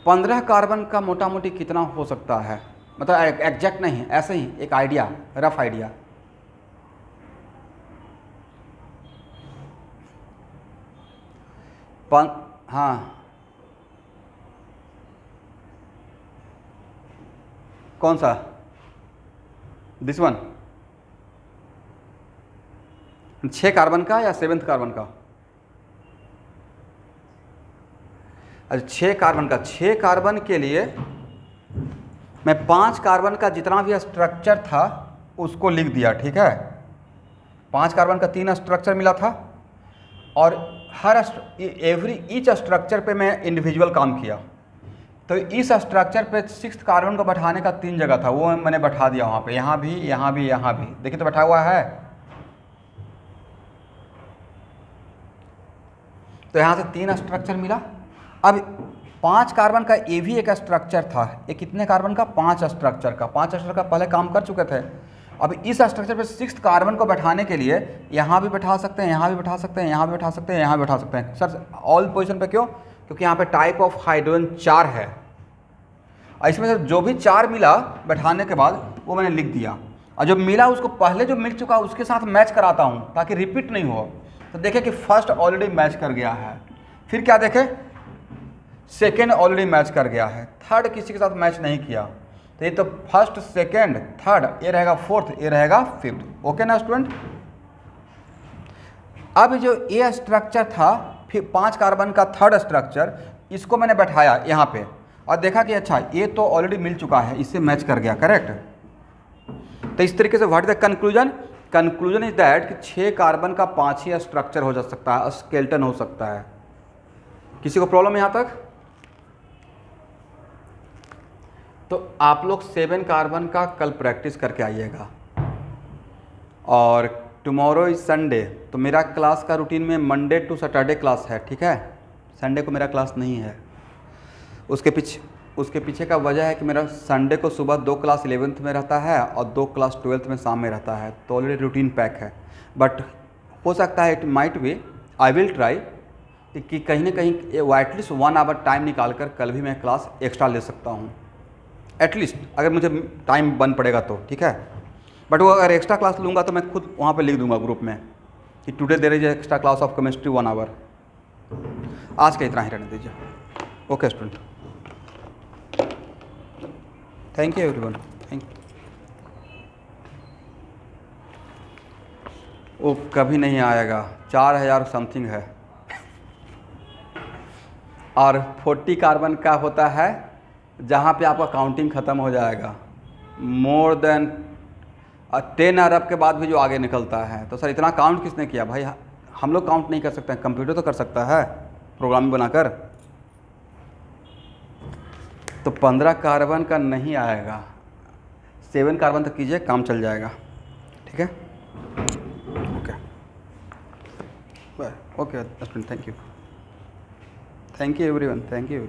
15 कार्बन का मोटा मोटी कितना हो सकता है? मतलब एग्जैक्ट नहीं, ऐसे ही एक आइडिया, रफ आइडिया। हाँ, कौन सा? This one? 6 कार्बन का या 7th कार्बन का? अच्छा 6 कार्बन का। 6 कार्बन के लिए मैं 5 कार्बन का जितना भी स्ट्रक्चर था उसको लिख दिया, ठीक है? 5 कार्बन का 3 स्ट्रक्चर मिला था, और हर ईच स्ट्रक्चर पे मैं इंडिविजुअल काम किया। तो इस स्ट्रक्चर पे 6th कार्बन को बैठाने का 3 जगह था, वो मैंने बैठा दिया वहाँ पे, यहाँ भी, यहाँ भी, यहाँ भी। देखिए तो बैठा हुआ है। तो यहाँ से 3 स्ट्रक्चर मिला। अब 5 कार्बन का ये भी एक स्ट्रक्चर था। ये कितने कार्बन का? 5 स्ट्रक्चर का। 5 स्ट्रक्चर का पहले काम कर चुके थे। अब इस स्ट्रक्चर पे 6th कार्बन को बैठाने के लिए यहाँ भी बैठा सकते हैं, यहाँ भी बैठा सकते हैं, यहाँ भी बैठा सकते हैं, यहाँ भी बैठा सकते हैं। सर ऑल पोजीशन पे क्यों? क्योंकि यहाँ पे टाइप ऑफ हाइड्रोजन 4 है, और इसमें से जो भी 4 मिला बैठाने के बाद वो मैंने लिख दिया, और जो मिला उसको पहले जो मिल चुका उसके साथ मैच कराता हूँ ताकि रिपीट नहीं हो। तो देखें कि फर्स्ट ऑलरेडी मैच कर गया है, फिर क्या देखें? सेकेंड ऑलरेडी मैच कर गया है, थर्ड किसी के साथ मैच नहीं किया। तो ये तो फर्स्ट, सेकेंड, थर्ड, ये रहेगा 4th, ये रहेगा 5th। ओके ना स्टूडेंट? अब जो ये स्ट्रक्चर था, फिर 5 कार्बन का 3rd स्ट्रक्चर, इसको मैंने बैठाया यहाँ पे, और देखा कि अच्छा ये तो ऑलरेडी मिल चुका है, इससे मैच कर गया, करेक्ट? तो इस तरीके से what is the conclusion? Conclusion is that कि 6 कार्बन का 5 ही स्ट्रक्चर हो जा सकता है, स्केलेटन हो सकता है। किसी को प्रॉब्लम यहाँ तक? तो आप लोग 7 कार्बन का कल प्रैक्टिस करके आइएगा, और टुमारो इज संडे, तो मेरा क्लास का रूटीन में मंडे टू सैटरडे क्लास है, ठीक है? संडे को मेरा क्लास नहीं है। उसके पीछे का वजह है कि मेरा संडे को सुबह 2 क्लास 11th में रहता है और 2 क्लास 12th में शाम में रहता है, तो ऑलरेडी रूटीन पैक है। बट हो सकता है, it might be, I will try कि कहीं ना कहीं एटलीस्ट 1 आवर टाइम निकाल कर कल भी मैं क्लास एक्स्ट्रा ले सकता हूँ, एटलीस्ट अगर मुझे टाइम बन पड़ेगा तो, ठीक है? बट वो अगर एक्स्ट्रा क्लास लूँगा तो मैं खुद वहाँ पे लिख दूँगा ग्रुप में कि today there is extra class of chemistry 1 hour. आज का इतना ही रहने दीजिए। Okay student, thank you everyone, thank you. वो कभी नहीं आएगा, 4000 समथिंग है, और 40 कार्बन का होता है जहाँ पे आपका काउंटिंग ख़त्म हो जाएगा। मोर देन 10 अरब के बाद भी जो आगे निकलता है। तो सर इतना काउंट किसने किया? भाई हम लोग काउंट नहीं कर सकते हैं, कंप्यूटर तो कर सकता है प्रोग्राम बनाकर। तो 15 कार्बन का नहीं आएगा, 7 कार्बन तक कीजिए, काम चल जाएगा, ठीक है? Okay okay student, thank you everyone, thank you.